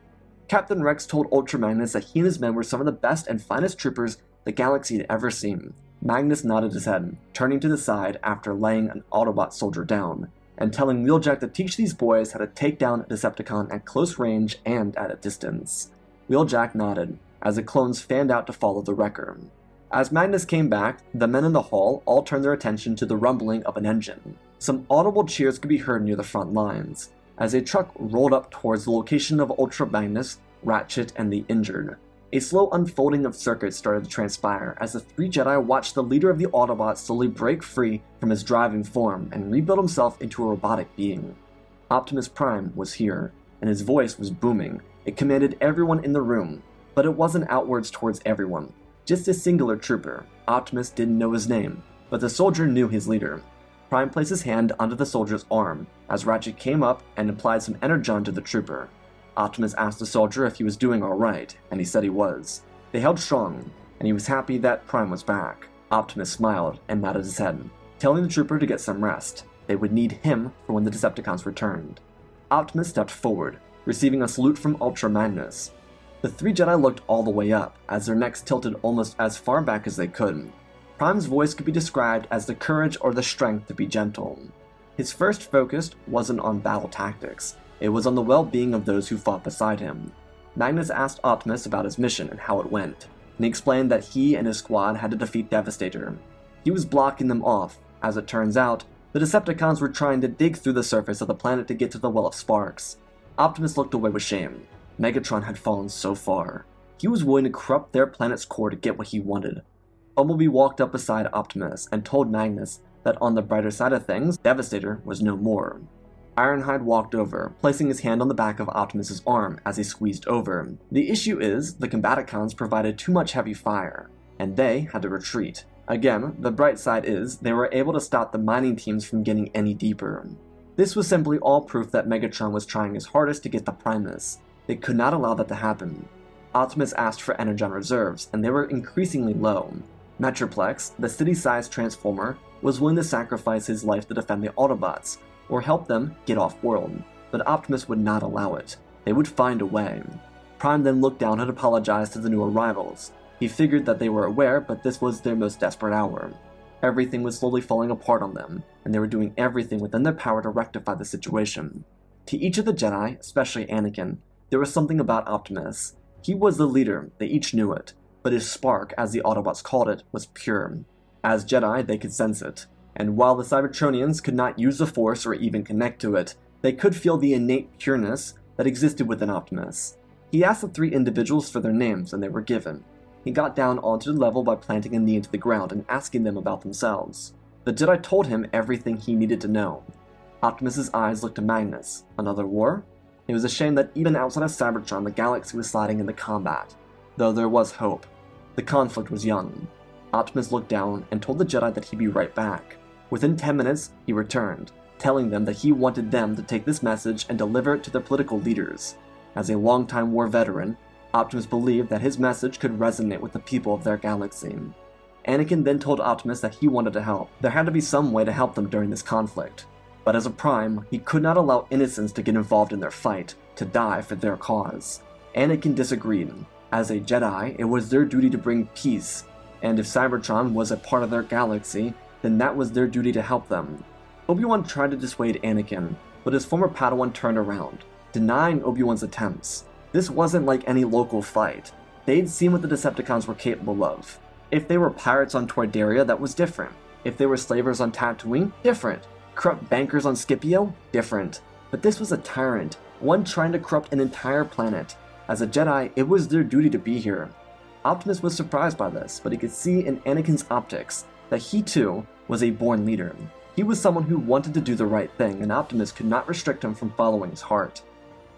S1: Captain Rex told Ultra Magnus that he and his men were some of the best and finest troopers the galaxy had ever seen. Magnus nodded his head, turning to the side after laying an Autobot soldier down, and telling Wheeljack to teach these boys how to take down a Decepticon at close range and at a distance. Wheeljack nodded, as the clones fanned out to follow the wrecker. As Magnus came back, the men in the hall all turned their attention to the rumbling of an engine. Some audible cheers could be heard near the front lines, as a truck rolled up towards the location of Ultra Magnus, Ratchet, and the injured. A slow unfolding of circuits started to transpire as the three Jedi watched the leader of the Autobots slowly break free from his driving form and rebuild himself into a robotic being. Optimus Prime was here, and his voice was booming. It commanded everyone in the room, but it wasn't outwards towards everyone. Just a singular trooper. Optimus didn't know his name, but the soldier knew his leader. Prime placed his hand under the soldier's arm as Ratchet came up and applied some energon to the trooper. Optimus asked the soldier if he was doing alright, and he said he was. They held strong, and he was happy that Prime was back. Optimus smiled and nodded his head, telling the trooper to get some rest. They would need him for when the Decepticons returned. Optimus stepped forward, receiving a salute from Ultra Magnus. The three Jedi looked all the way up, as their necks tilted almost as far back as they could. Prime's voice could be described as the courage or the strength to be gentle. His first focus wasn't on battle tactics, it was on the well-being of those who fought beside him. Magnus asked Optimus about his mission and how it went, and he explained that he and his squad had to defeat Devastator. He was blocking them off. As it turns out, the Decepticons were trying to dig through the surface of the planet to get to the Well of Sparks. Optimus looked away with shame. Megatron had fallen so far. He was willing to corrupt their planet's core to get what he wanted. Bumblebee walked up beside Optimus and told Magnus that on the brighter side of things, Devastator was no more. Ironhide walked over, placing his hand on the back of Optimus's arm as he squeezed over. The issue is, the Combaticons provided too much heavy fire, and they had to retreat. Again, the bright side is, they were able to stop the mining teams from getting any deeper. This was simply all proof that Megatron was trying his hardest to get the Primus. They could not allow that to happen. Optimus asked for energon reserves, and they were increasingly low. Metroplex, the city-sized transformer, was willing to sacrifice his life to defend the Autobots, or help them get off-world, but Optimus would not allow it. They would find a way. Prime then looked down and apologized to the new arrivals. He figured that they were aware, but this was their most desperate hour. Everything was slowly falling apart on them, and they were doing everything within their power to rectify the situation. To each of the Jedi, especially Anakin, there was something about Optimus. He was the leader, they each knew it, but his spark, as the Autobots called it, was pure. As Jedi, they could sense it, and while the Cybertronians could not use the Force or even connect to it, they could feel the innate pureness that existed within Optimus. He asked the 3 individuals for their names, and they were given. He got down onto the level by planting a knee into the ground and asking them about themselves. The Jedi told him everything he needed to know. Optimus's eyes looked to Magnus. Another war? It was a shame that even outside of Cybertron, the galaxy was sliding into combat, though there was hope. The conflict was young. Optimus looked down and told the Jedi that he'd be right back. Within 10 minutes, he returned, telling them that he wanted them to take this message and deliver it to their political leaders. As a longtime war veteran, Optimus believed that his message could resonate with the people of their galaxy. Anakin then told Optimus that he wanted to help. There had to be some way to help them during this conflict. But as a Prime, he could not allow innocents to get involved in their fight, to die for their cause. Anakin disagreed. As a Jedi, it was their duty to bring peace, and if Cybertron was a part of their galaxy, then that was their duty to help them. Obi-Wan tried to dissuade Anakin, but his former Padawan turned around, denying Obi-Wan's attempts. This wasn't like any local fight. They'd seen what the Decepticons were capable of. If they were pirates on Tordaria, that was different. If they were slavers on Tatooine, different. Corrupt bankers on Scipio, different. But this was a tyrant, one trying to corrupt an entire planet. As a Jedi, it was their duty to be here. Optimus was surprised by this, but he could see in Anakin's optics that he too was a born leader. He was someone who wanted to do the right thing, and Optimus could not restrict him from following his heart.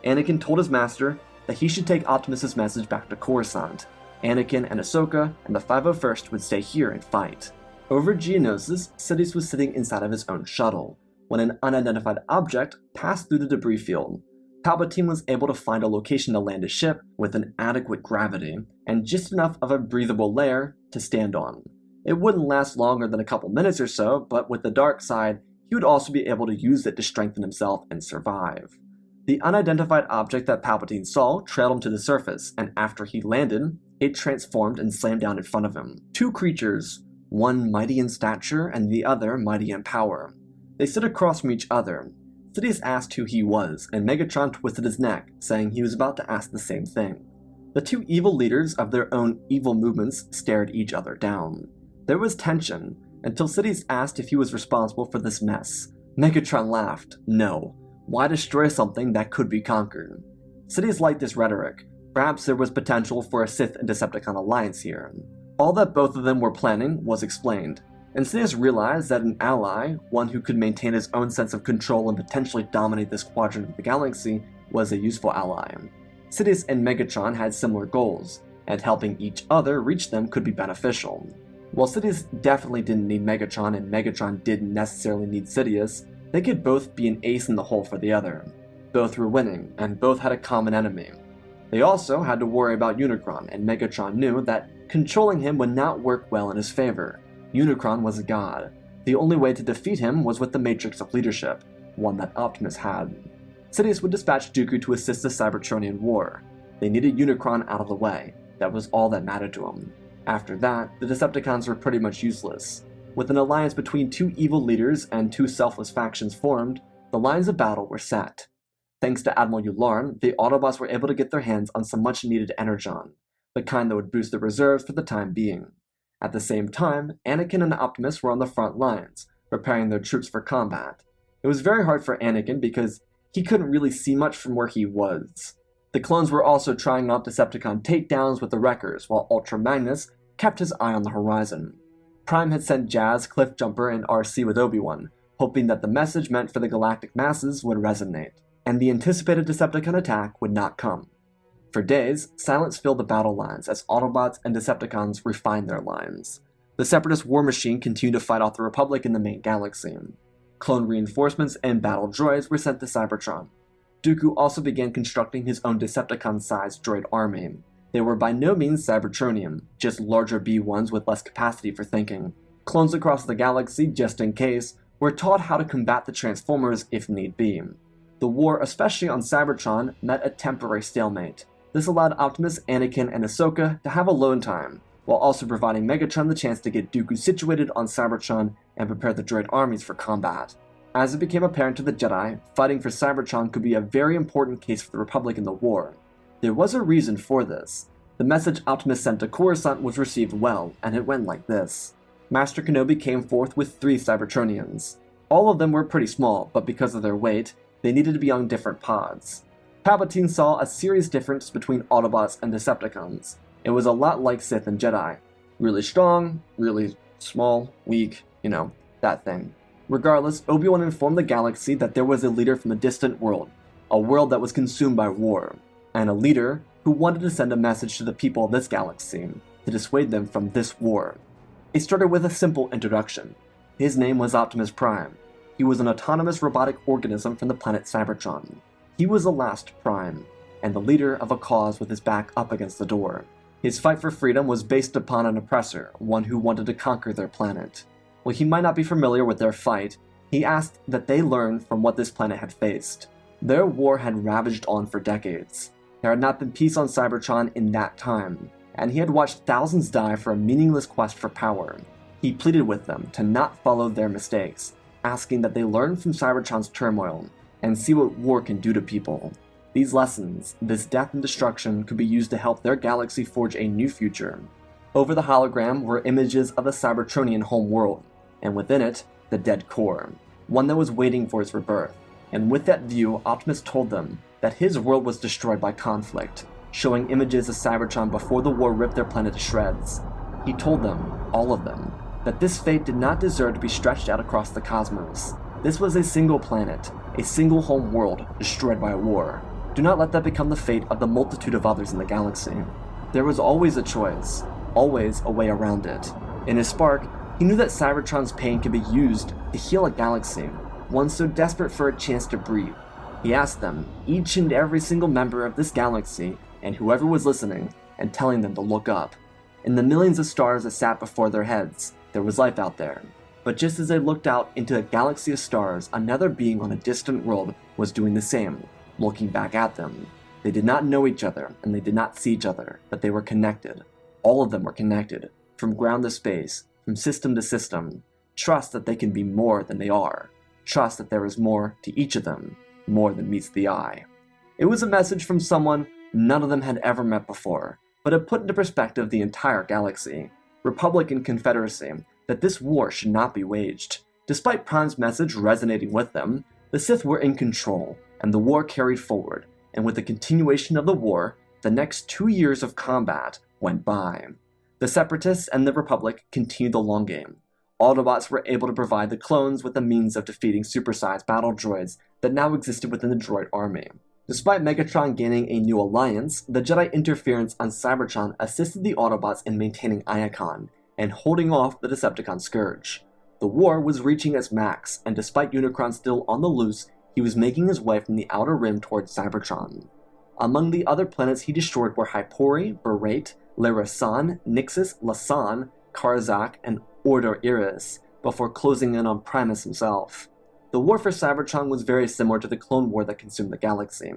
S1: Anakin told his master that he should take Optimus's message back to Coruscant. Anakin and Ahsoka and the 501st would stay here and fight. Over Geonosis, Sidious was sitting inside of his own shuttle, when an unidentified object passed through the debris field. Palpatine was able to find a location to land his ship with an adequate gravity, and just enough of a breathable layer to stand on. It wouldn't last longer than a couple minutes or so, but with the dark side, he would also be able to use it to strengthen himself and survive. The unidentified object that Palpatine saw trailed him to the surface, and after he landed, it transformed and slammed down in front of him. 2 creatures, one mighty in stature and the other mighty in power. They stood across from each other. Sidious asked who he was, and Megatron twisted his neck, saying he was about to ask the same thing. The 2 evil leaders of their own evil movements stared each other down. There was tension, until Sidious asked if he was responsible for this mess. Megatron laughed. No. Why destroy something that could be conquered? Sidious liked this rhetoric. Perhaps there was potential for a Sith and Decepticon alliance here. All that both of them were planning was explained, and Sidious realized that an ally, one who could maintain his own sense of control and potentially dominate this quadrant of the galaxy, was a useful ally. Sidious and Megatron had similar goals, and helping each other reach them could be beneficial. While Sidious definitely didn't need Megatron and Megatron didn't necessarily need Sidious, they could both be an ace in the hole for the other. Both were winning, and both had a common enemy. They also had to worry about Unicron, and Megatron knew that controlling him would not work well in his favor. Unicron was a god. The only way to defeat him was with the Matrix of Leadership, one that Optimus had. Sidious would dispatch Dooku to assist the Cybertronian war. They needed Unicron out of the way. That was all that mattered to him. After that, the Decepticons were pretty much useless. With an alliance between 2 evil leaders and 2 selfless factions formed, the lines of battle were set. Thanks to Admiral Yularen, the Autobots were able to get their hands on some much-needed energon, the kind that would boost their reserves for the time being. At the same time, Anakin and Optimus were on the front lines, preparing their troops for combat. It was very hard for Anakin because he couldn't really see much from where he was. The clones were also trying out Decepticon takedowns with the Wreckers, while Ultra Magnus kept his eye on the horizon. Prime had sent Jazz, Cliffjumper, and RC with Obi-Wan, hoping that the message meant for the galactic masses would resonate, and the anticipated Decepticon attack would not come. For days, silence filled the battle lines as Autobots and Decepticons refined their lines. The Separatist war machine continued to fight off the Republic in the main galaxy. Clone reinforcements and battle droids were sent to Cybertron. Dooku also began constructing his own Decepticon-sized droid army. They were by no means Cybertronian, just larger B1s with less capacity for thinking. Clones across the galaxy, just in case, were taught how to combat the Transformers if need be. The war, especially on Cybertron, met a temporary stalemate. This allowed Optimus, Anakin, and Ahsoka to have alone time, while also providing Megatron the chance to get Dooku situated on Cybertron and prepare the droid armies for combat. As it became apparent to the Jedi, fighting for Cybertron could be a very important case for the Republic in the war. There was a reason for this. The message Optimus sent to Coruscant was received well, and it went like this. Master Kenobi came forth with 3 Cybertronians. All of them were pretty small, but because of their weight, they needed to be on different pods. Palpatine saw a serious difference between Autobots and Decepticons. It was a lot like Sith and Jedi. Really strong, really small, weak, that thing. Regardless, Obi-Wan informed the galaxy that there was a leader from a distant world, a world that was consumed by war, and a leader who wanted to send a message to the people of this galaxy to dissuade them from this war. It started with a simple introduction. His name was Optimus Prime. He was an autonomous robotic organism from the planet Cybertron. He was the last Prime, and the leader of a cause with his back up against the door. His fight for freedom was based upon an oppressor, one who wanted to conquer their planet. While he might not be familiar with their fight, he asked that they learn from what this planet had faced. Their war had ravaged on for decades. There had not been peace on Cybertron in that time, and he had watched thousands die for a meaningless quest for power. He pleaded with them to not follow their mistakes, asking that they learn from Cybertron's turmoil and see what war can do to people. These lessons, this death and destruction, could be used to help their galaxy forge a new future. Over the hologram were images of a Cybertronian home world, and within it, the dead core, one that was waiting for its rebirth. And with that view, Optimus told them that his world was destroyed by conflict, showing images of Cybertron before the war ripped their planet to shreds. He told them, all of them, that this fate did not deserve to be stretched out across the cosmos. This was a single planet, a single home world, destroyed by war. Do not let that become the fate of the multitude of others in the galaxy. There was always a choice, always a way around it. In his spark, he knew that Cybertron's pain could be used to heal a galaxy, one so desperate for a chance to breathe. He asked them, each and every single member of this galaxy, and whoever was listening, and telling them to look up. In the millions of stars that sat before their heads, there was life out there. But just as they looked out into a galaxy of stars, another being on a distant world was doing the same, looking back at them. They did not know each other, and they did not see each other, but they were connected. All of them were connected, from ground to space, from system to system. Trust that they can be more than they are. Trust that there is more to each of them, more than meets the eye. It was a message from someone none of them had ever met before, but it put into perspective the entire galaxy, Republic and Confederacy, that this war should not be waged. Despite Prime's message resonating with them, the Sith were in control, and the war carried forward, and with the continuation of the war, the next 2 years of combat went by. The Separatists and the Republic continued the long game. Autobots were able to provide the clones with the means of defeating supersized battle droids that now existed within the droid army. Despite Megatron gaining a new alliance, the Jedi interference on Cybertron assisted the Autobots in maintaining Iacon and holding off the Decepticon scourge. The war was reaching its max, and despite Unicron still on the loose, he was making his way from the Outer Rim towards Cybertron. Among the other planets he destroyed were Hypori, Berate, Lerasan, Nixus, Lasan, Karzak, and Order Iris, before closing in on Primus himself. The war for Cybertron was very similar to the Clone War that consumed the galaxy.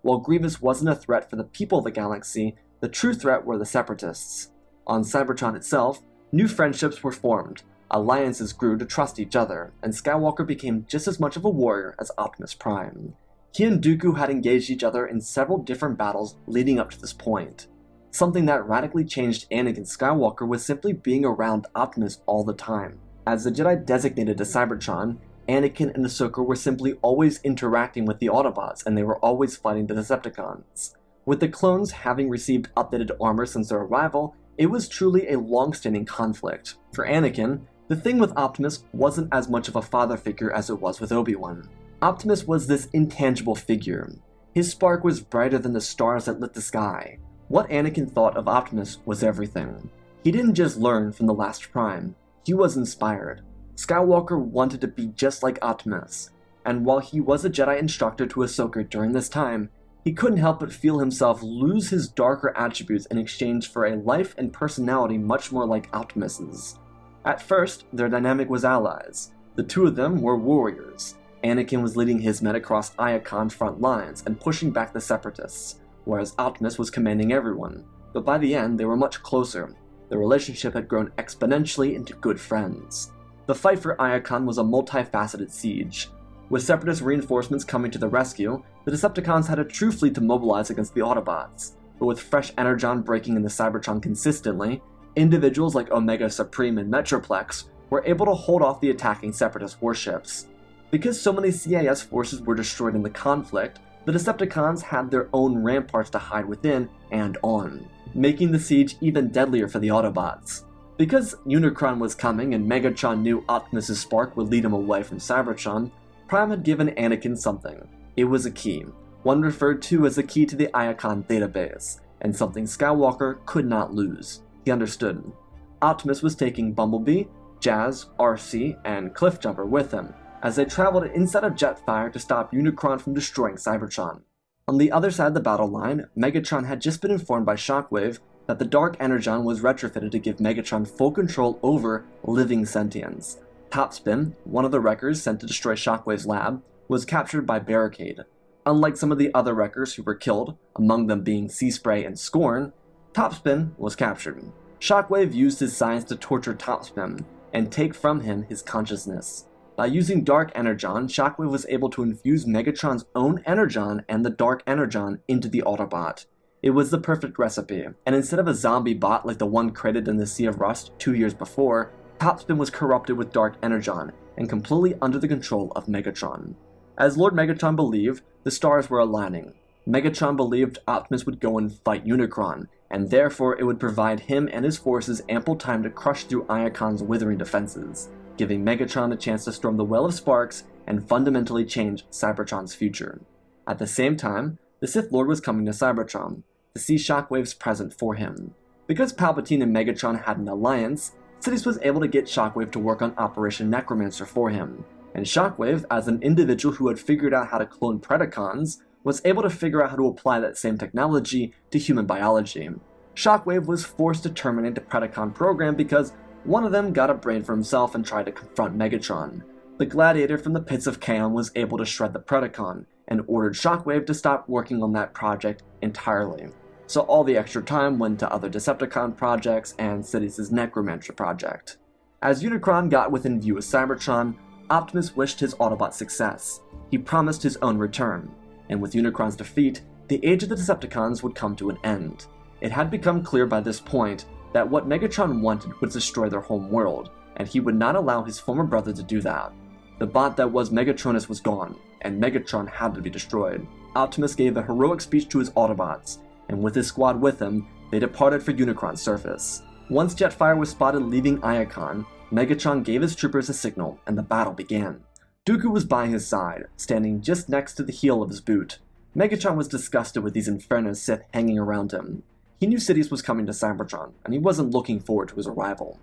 S1: While Grievous wasn't a threat for the people of the galaxy, the true threat were the Separatists. On Cybertron itself, new friendships were formed, alliances grew to trust each other, and Skywalker became just as much of a warrior as Optimus Prime. He and Dooku had engaged each other in several different battles leading up to this point. Something that radically changed Anakin Skywalker was simply being around Optimus all the time. As the Jedi designated to Cybertron, Anakin and Ahsoka were simply always interacting with the Autobots, and they were always fighting the Decepticons. With the clones having received updated armor since their arrival, it was truly a long-standing conflict. For Anakin, the thing with Optimus wasn't as much of a father figure as it was with Obi-Wan. Optimus was this intangible figure. His spark was brighter than the stars that lit the sky. What Anakin thought of Optimus was everything. He didn't just learn from the last Prime, he was inspired. Skywalker wanted to be just like Optimus, and while he was a Jedi instructor to Ahsoka during this time, he couldn't help but feel himself lose his darker attributes in exchange for a life and personality much more like Optimus's. At first, their dynamic was allies. The two of them were warriors. Anakin was leading his men across Iacon front lines and pushing back the Separatists, whereas Optimus was commanding everyone. But by the end, they were much closer. Their relationship had grown exponentially into good friends. The fight for Iacon was a multifaceted siege. With Separatist reinforcements coming to the rescue, the Decepticons had a true fleet to mobilize against the Autobots. But with fresh energon breaking in the Cybertron consistently, individuals like Omega Supreme and Metroplex were able to hold off the attacking Separatist warships. Because so many CIS forces were destroyed in the conflict, the Decepticons had their own ramparts to hide within and on, making the siege even deadlier for the Autobots. Because Unicron was coming and Megatron knew Optimus' spark would lead him away from Cybertron, Prime had given Anakin something. It was a key, one referred to as the key to the Iacon database, and something Skywalker could not lose. He understood. Optimus was taking Bumblebee, Jazz, RC, and Cliffjumper with him, as they traveled inside of Jetfire to stop Unicron from destroying Cybertron. On the other side of the battle line, Megatron had just been informed by Shockwave that the Dark Energon was retrofitted to give Megatron full control over living sentience. Topspin, one of the wreckers sent to destroy Shockwave's lab, was captured by Barricade. Unlike some of the other wreckers who were killed, among them being Seaspray and Scorn, Topspin was captured. Shockwave used his science to torture Topspin and take from him his consciousness. By using Dark Energon, Shockwave was able to infuse Megatron's own Energon and the Dark Energon into the Autobot. It was the perfect recipe, and instead of a zombie bot like the one created in the Sea of Rust 2 years before, Topspin was corrupted with Dark Energon and completely under the control of Megatron. As Lord Megatron believed, the stars were aligning. Megatron believed Optimus would go and fight Unicron, and therefore it would provide him and his forces ample time to crush through Iacon's withering defenses, giving Megatron a chance to storm the Well of Sparks and fundamentally change Cybertron's future. At the same time, the Sith Lord was coming to Cybertron, to see Shockwave's present for him. Because Palpatine and Megatron had an alliance, Sidious was able to get Shockwave to work on Operation Necromancer for him, and Shockwave, as an individual who had figured out how to clone Predacons, was able to figure out how to apply that same technology to human biology. Shockwave was forced to terminate the Predacon program because one of them got a brain for himself and tried to confront Megatron. The Gladiator from the Pits of Kaon was able to shred the Predacon, and ordered Shockwave to stop working on that project entirely. So all the extra time went to other Decepticon projects and Sidious's Necromancer project. As Unicron got within view of Cybertron, Optimus wished his Autobot success. He promised his own return, and with Unicron's defeat, the age of the Decepticons would come to an end. It had become clear by this point that what Megatron wanted would destroy their home world, and he would not allow his former brother to do that. The bot that was Megatronus was gone, and Megatron had to be destroyed. Optimus gave a heroic speech to his Autobots, and with his squad with him, they departed for Unicron's surface. Once Jetfire was spotted leaving Iacon, Megatron gave his troopers a signal, and the battle began. Dooku was by his side, standing just next to the heel of his boot. Megatron was disgusted with these Inferno Sith hanging around him. He knew Sidious was coming to Cybertron, and he wasn't looking forward to his arrival.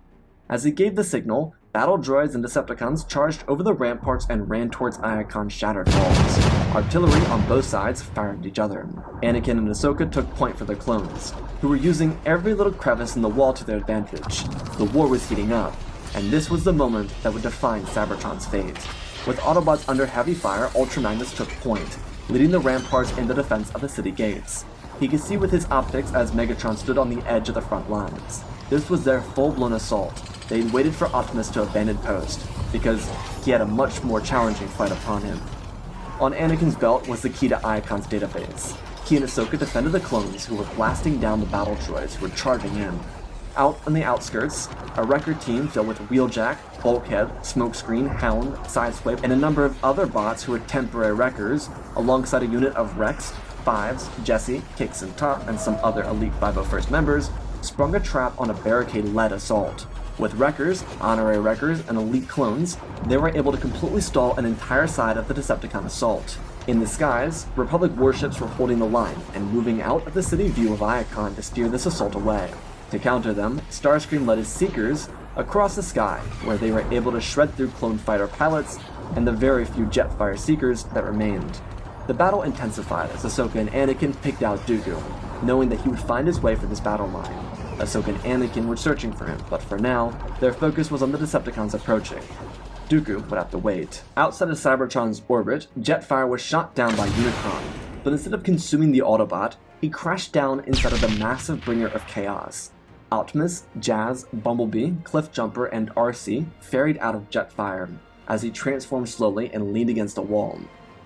S1: As he gave the signal, battle droids and Decepticons charged over the ramparts and ran towards Iacon's shattered walls. Artillery on both sides fired at each other. Anakin and Ahsoka took point for their clones, who were using every little crevice in the wall to their advantage. The war was heating up, and this was the moment that would define Cybertron's fate. With Autobots under heavy fire, Ultra Magnus took point, leading the ramparts in the defense of the city gates. He could see with his optics as Megatron stood on the edge of the front lines. This was their full-blown assault. They had waited for Optimus to abandon post, because he had a much more challenging fight upon him. On Anakin's belt was the key to Iacon's database. He and Ahsoka defended the clones who were blasting down the battle droids who were charging in. Out on the outskirts, a wrecker team filled with Wheeljack, Bulkhead, Smokescreen, Hound, Sideswipe, and a number of other bots who were temporary wreckers, alongside a unit of Rex, Fives, Jesse, Kicks and Top, and some other Elite 501st members, sprung a trap on a barricade-led assault. With wreckers, honorary wreckers, and elite clones, they were able to completely stall an entire side of the Decepticon assault. In the skies, Republic warships were holding the line and moving out of the city view of Iacon to steer this assault away. To counter them, Starscream led his Seekers across the sky, where they were able to shred through clone fighter pilots and the very few Jetfire Seekers that remained. The battle intensified as Ahsoka and Anakin picked out Dooku, knowing that he would find his way for this battle line. Ahsoka and Anakin were searching for him, but for now, their focus was on the Decepticons approaching. Dooku would have to wait. Outside of Cybertron's orbit, Jetfire was shot down by Unicron, but instead of consuming the Autobot, he crashed down inside of the massive bringer of chaos. Optimus, Jazz, Bumblebee, Cliffjumper, and RC ferried out of Jetfire as he transformed slowly and leaned against a wall.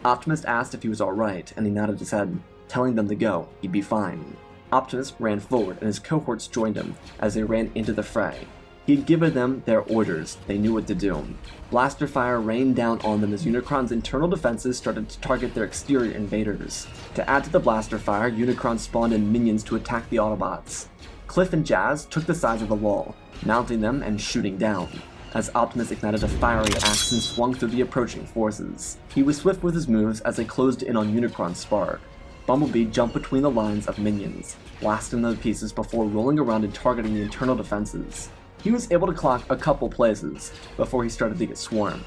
S1: Optimus asked if he was alright, and he nodded his head, telling them to go, he'd be fine. Optimus ran forward, and his cohorts joined him as they ran into the fray. He'd given them their orders, they knew what to do. Blaster fire rained down on them as Unicron's internal defenses started to target their exterior invaders. To add to the blaster fire, Unicron spawned in minions to attack the Autobots. Cliff and Jazz took the sides of the wall, mounting them and shooting down, as Optimus ignited a fiery axe and swung through the approaching forces. He was swift with his moves as they closed in on Unicron's spark. Bumblebee jumped between the lines of minions, blasting them to pieces before rolling around and targeting the internal defenses. He was able to clock a couple places before he started to get swarmed.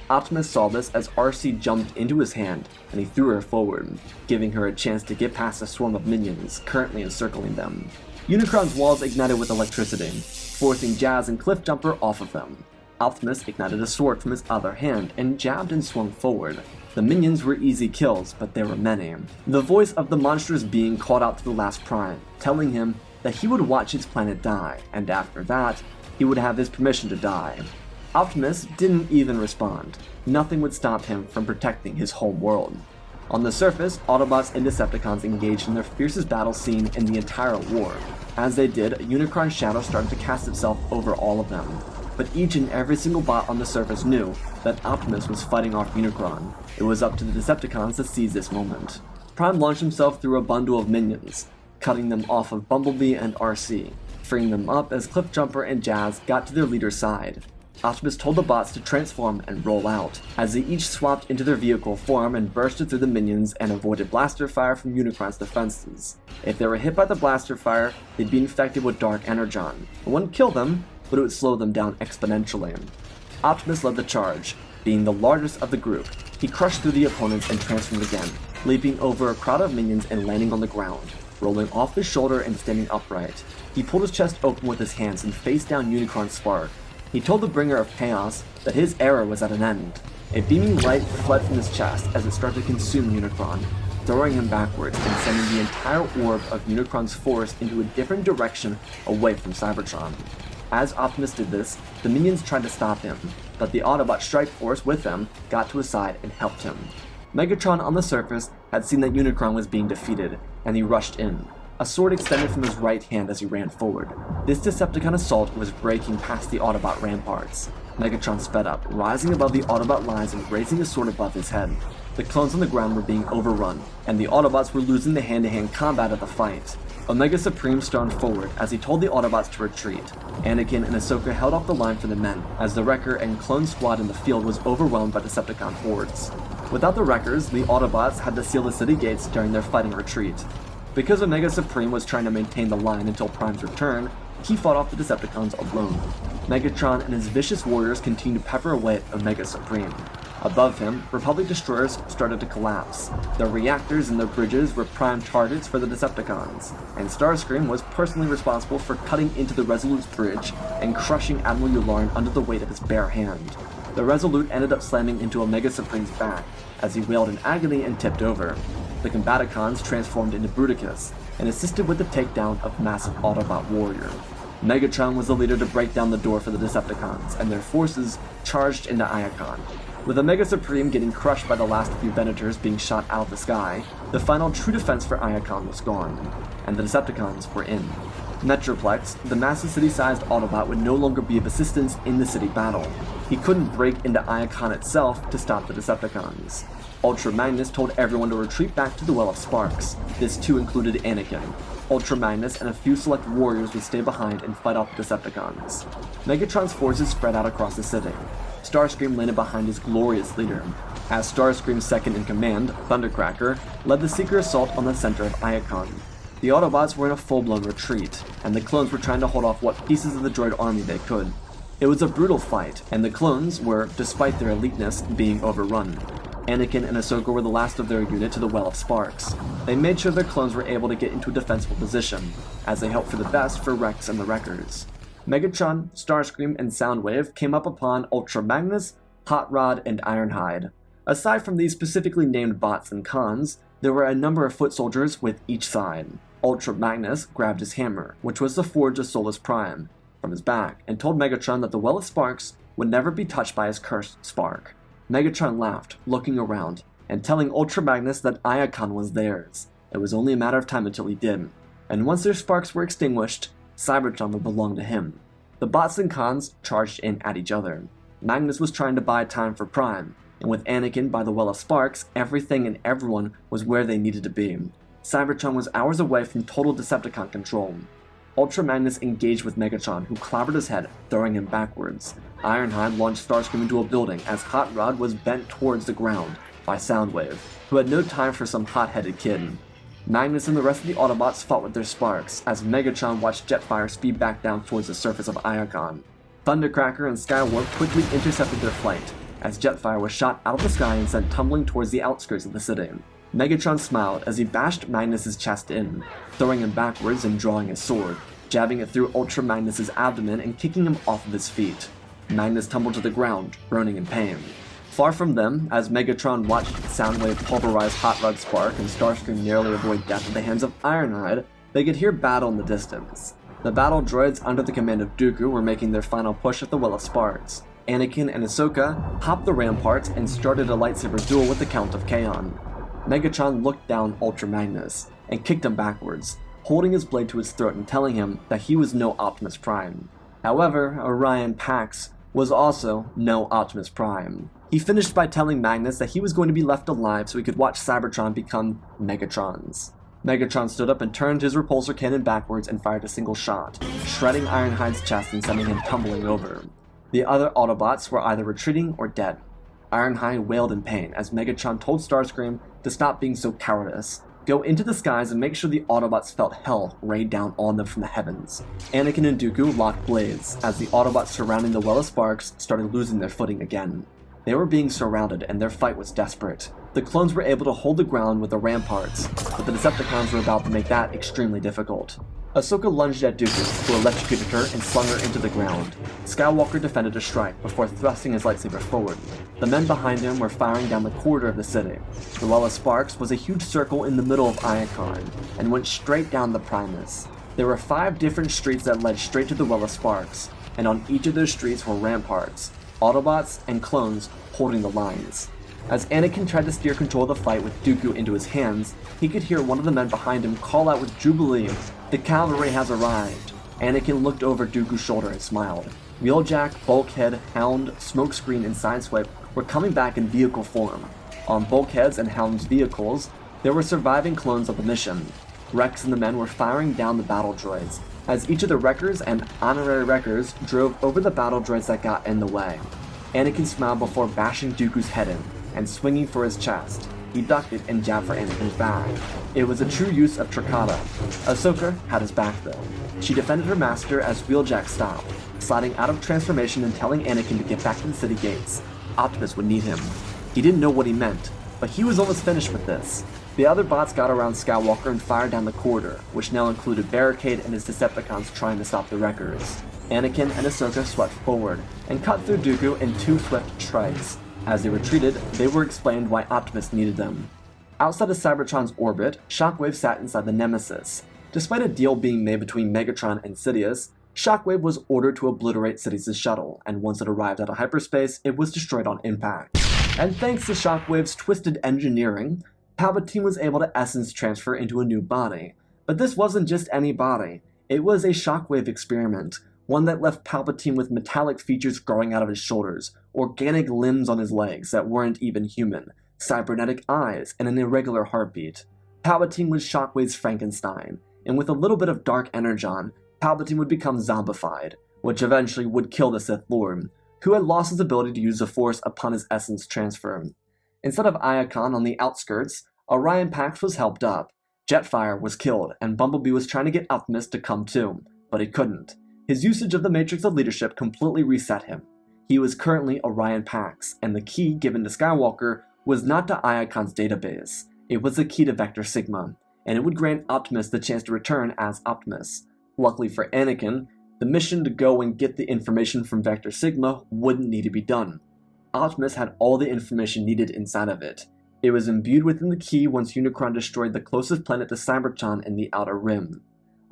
S1: Optimus saw this as RC jumped into his hand and he threw her forward, giving her a chance to get past a swarm of minions currently encircling them. Unicron's walls ignited with electricity, forcing Jazz and Cliffjumper off of them. Optimus ignited a sword from his other hand and jabbed and swung forward. The minions were easy kills, but there were many. The voice of the monstrous being called out to the last Prime, telling him that he would watch his planet die, and after that, he would have his permission to die. Optimus didn't even respond. Nothing would stop him from protecting his home world. On the surface, Autobots and Decepticons engaged in their fiercest battle scene in the entire war. As they did, Unicron's shadow started to cast itself over all of them. But each and every single bot on the surface knew that Optimus was fighting off Unicron. It was up to the Decepticons to seize this moment. Prime launched himself through a bundle of minions, cutting them off of Bumblebee and RC, freeing them up as Cliffjumper and Jazz got to their leader's side. Optimus told the bots to transform and roll out, as they each swapped into their vehicle form and bursted through the minions and avoided blaster fire from Unicron's defenses. If they were hit by the blaster fire, they'd be infected with dark energon. It wouldn't kill them, but it would slow them down exponentially. Optimus led the charge. Being the largest of the group, he crushed through the opponents and transformed again, leaping over a crowd of minions and landing on the ground, rolling off his shoulder and standing upright. He pulled his chest open with his hands and faced down Unicron's spark. He told the bringer of chaos that his era was at an end. A beaming light fled from his chest as it started to consume Unicron, throwing him backwards and sending the entire orb of Unicron's force into a different direction away from Cybertron. As Optimus did this, the minions tried to stop him, but the Autobot strike force with them got to his side and helped him. Megatron on the surface had seen that Unicron was being defeated, and he rushed in. A sword extended from his right hand as he ran forward. This Decepticon assault was breaking past the Autobot ramparts. Megatron sped up, rising above the Autobot lines and raising his sword above his head. The clones on the ground were being overrun, and the Autobots were losing the hand-to-hand combat of the fight. Omega Supreme stormed forward as he told the Autobots to retreat. Anakin and Ahsoka held off the line for the men, as the Wrecker and clone squad in the field was overwhelmed by Decepticon hordes. Without the Wreckers, the Autobots had to seal the city gates during their fighting retreat. Because Omega Supreme was trying to maintain the line until Prime's return, he fought off the Decepticons alone. Megatron and his vicious warriors continued to pepper away at Omega Supreme. Above him, Republic destroyers started to collapse. Their reactors and their bridges were prime targets for the Decepticons, and Starscream was personally responsible for cutting into the Resolute's bridge and crushing Admiral Yularen under the weight of his bare hand. The Resolute ended up slamming into Omega Supreme's back as he wailed in agony and tipped over. The Combaticons transformed into Bruticus and assisted with the takedown of massive Autobot warrior. Megatron was the leader to break down the door for the Decepticons, and their forces charged into Iacon. With Omega Supreme getting crushed by the last few Venators being shot out of the sky, the final true defense for Iacon was gone, and the Decepticons were in. Metroplex, the massive city-sized Autobot, would no longer be of assistance in the city battle. He couldn't break into Iacon itself to stop the Decepticons. Ultra Magnus told everyone to retreat back to the Well of Sparks. This too included Anakin. Ultra Magnus and a few select warriors would stay behind and fight off the Decepticons. Megatron's forces spread out across the city. Starscream landed behind his glorious leader, as Starscream's second-in-command, Thundercracker, led the Seeker assault on the center of Iacon. The Autobots were in a full-blown retreat, and the clones were trying to hold off what pieces of the droid army they could. It was a brutal fight, and the clones were, despite their eliteness, being overrun. Anakin and Ahsoka were the last of their unit to the Well of Sparks. They made sure their clones were able to get into a defensible position, as they hoped for the best for Rex and the Wreckers. Megatron, Starscream, and Soundwave came up upon Ultra Magnus, Hot Rod, and Ironhide. Aside from these specifically named bots and cons, there were a number of foot soldiers with each side. Ultra Magnus grabbed his hammer, which was the forge of Solus Prime, from his back, and told Megatron that the Well of Sparks would never be touched by his cursed spark. Megatron laughed, looking around, and telling Ultra Magnus that Iacon was theirs. It was only a matter of time until he did, and once their sparks were extinguished, Cybertron would belong to him. The bots and cons charged in at each other. Magnus was trying to buy time for Prime, and with Anakin by the Well of Sparks, everything and everyone was where they needed to be. Cybertron was hours away from total Decepticon control. Ultra Magnus engaged with Megatron, who clobbered his head, throwing him backwards. Ironhide launched Starscream into a building as Hot Rod was bent towards the ground by Soundwave, who had no time for some hot-headed kid. Magnus and the rest of the Autobots fought with their sparks, as Megatron watched Jetfire speed back down towards the surface of Iacon. Thundercracker and Skywarp quickly intercepted their flight, as Jetfire was shot out of the sky and sent tumbling towards the outskirts of the city. Megatron smiled as he bashed Magnus' chest in, throwing him backwards and drawing his sword, jabbing it through Ultra Magnus' abdomen and kicking him off of his feet. Magnus tumbled to the ground, groaning in pain. Far from them, as Megatron watched Soundwave pulverize Hot Rod's spark and Starscream narrowly avoid death at the hands of Ironhide, they could hear battle in the distance. The battle droids under the command of Dooku were making their final push at the Well of Sparks. Anakin and Ahsoka hopped the ramparts and started a lightsaber duel with the Count of Kaon. Megatron looked down Ultra Magnus and kicked him backwards, holding his blade to his throat and telling him that he was no Optimus Prime. However, Orion Pax was also no Optimus Prime. He finished by telling Magnus that he was going to be left alive so he could watch Cybertron become Megatrons. Megatron stood up and turned his repulsor cannon backwards and fired a single shot, shredding Ironhide's chest and sending him tumbling over. The other Autobots were either retreating or dead. Ironhide wailed in pain as Megatron told Starscream to stop being so cowardice, go into the skies and make sure the Autobots felt hell rain down on them from the heavens. Anakin and Dooku locked blades as the Autobots surrounding the Well of Sparks started losing their footing again. They were being surrounded and their fight was desperate. The clones were able to hold the ground with the ramparts, but the Decepticons were about to make that extremely difficult. Ahsoka lunged at Dooku, who electrocuted her and slung her into the ground. Skywalker defended a strike before thrusting his lightsaber forward. The men behind him were firing down the corridor of the city. The Well of Sparks was a huge circle in the middle of Iacon, and went straight down the Primus. There were 5 different streets that led straight to the Well of Sparks, and on each of those streets were ramparts, Autobots and clones holding the lines. As Anakin tried to steer control of the fight with Dooku into his hands, he could hear one of the men behind him call out with jubilee, "The cavalry has arrived!" Anakin looked over Dooku's shoulder and smiled. Wheeljack, Bulkhead, Hound, Smokescreen, and Sideswipe were coming back in vehicle form. On Bulkhead's and Hound's vehicles, there were surviving clones of the mission. Rex and the men were firing down the battle droids, as each of the Wreckers and Honorary Wreckers drove over the battle droids that got in the way. Anakin smiled before bashing Dooku's head in, and swinging for his chest. He ducked it and jabbed for Anakin's back. It was a true use of Tricata. Ahsoka had his back though. She defended her master as Wheeljack stopped, sliding out of transformation and telling Anakin to get back to the city gates. Optimus would need him. He didn't know what he meant, but he was almost finished with this. The other bots got around Skywalker and fired down the corridor, which now included Barricade and his Decepticons trying to stop the Wreckers. Anakin and Ahsoka swept forward and cut through Dooku in 2 swift strikes. As they retreated, they were explained why Optimus needed them. Outside of Cybertron's orbit, Shockwave sat inside the Nemesis. Despite a deal being made between Megatron and Sidious, Shockwave was ordered to obliterate Sidious' shuttle, and once it arrived out of hyperspace, it was destroyed on impact. And thanks to Shockwave's twisted engineering, Palpatine was able to essence transfer into a new body. But this wasn't just any body. It was a Shockwave experiment, one that left Palpatine with metallic features growing out of his shoulders, organic limbs on his legs that weren't even human, cybernetic eyes, and an irregular heartbeat. Palpatine was Shockwave's Frankenstein, and with a little bit of dark energon, Palpatine would become zombified, which eventually would kill the Sith Lord, who had lost his ability to use the Force upon his essence transfer. Instead of Iacon on the outskirts, Orion Pax was helped up. Jetfire was killed, and Bumblebee was trying to get Optimus to come too, but he couldn't. His usage of the Matrix of Leadership completely reset him. He was currently Orion Pax, and the key given to Skywalker was not to Iacon's database. It was a key to Vector Sigma, and it would grant Optimus the chance to return as Optimus. Luckily for Anakin, the mission to go and get the information from Vector Sigma wouldn't need to be done. Optimus had all the information needed inside of it. It was imbued within the key once Unicron destroyed the closest planet to Cybertron in the Outer Rim.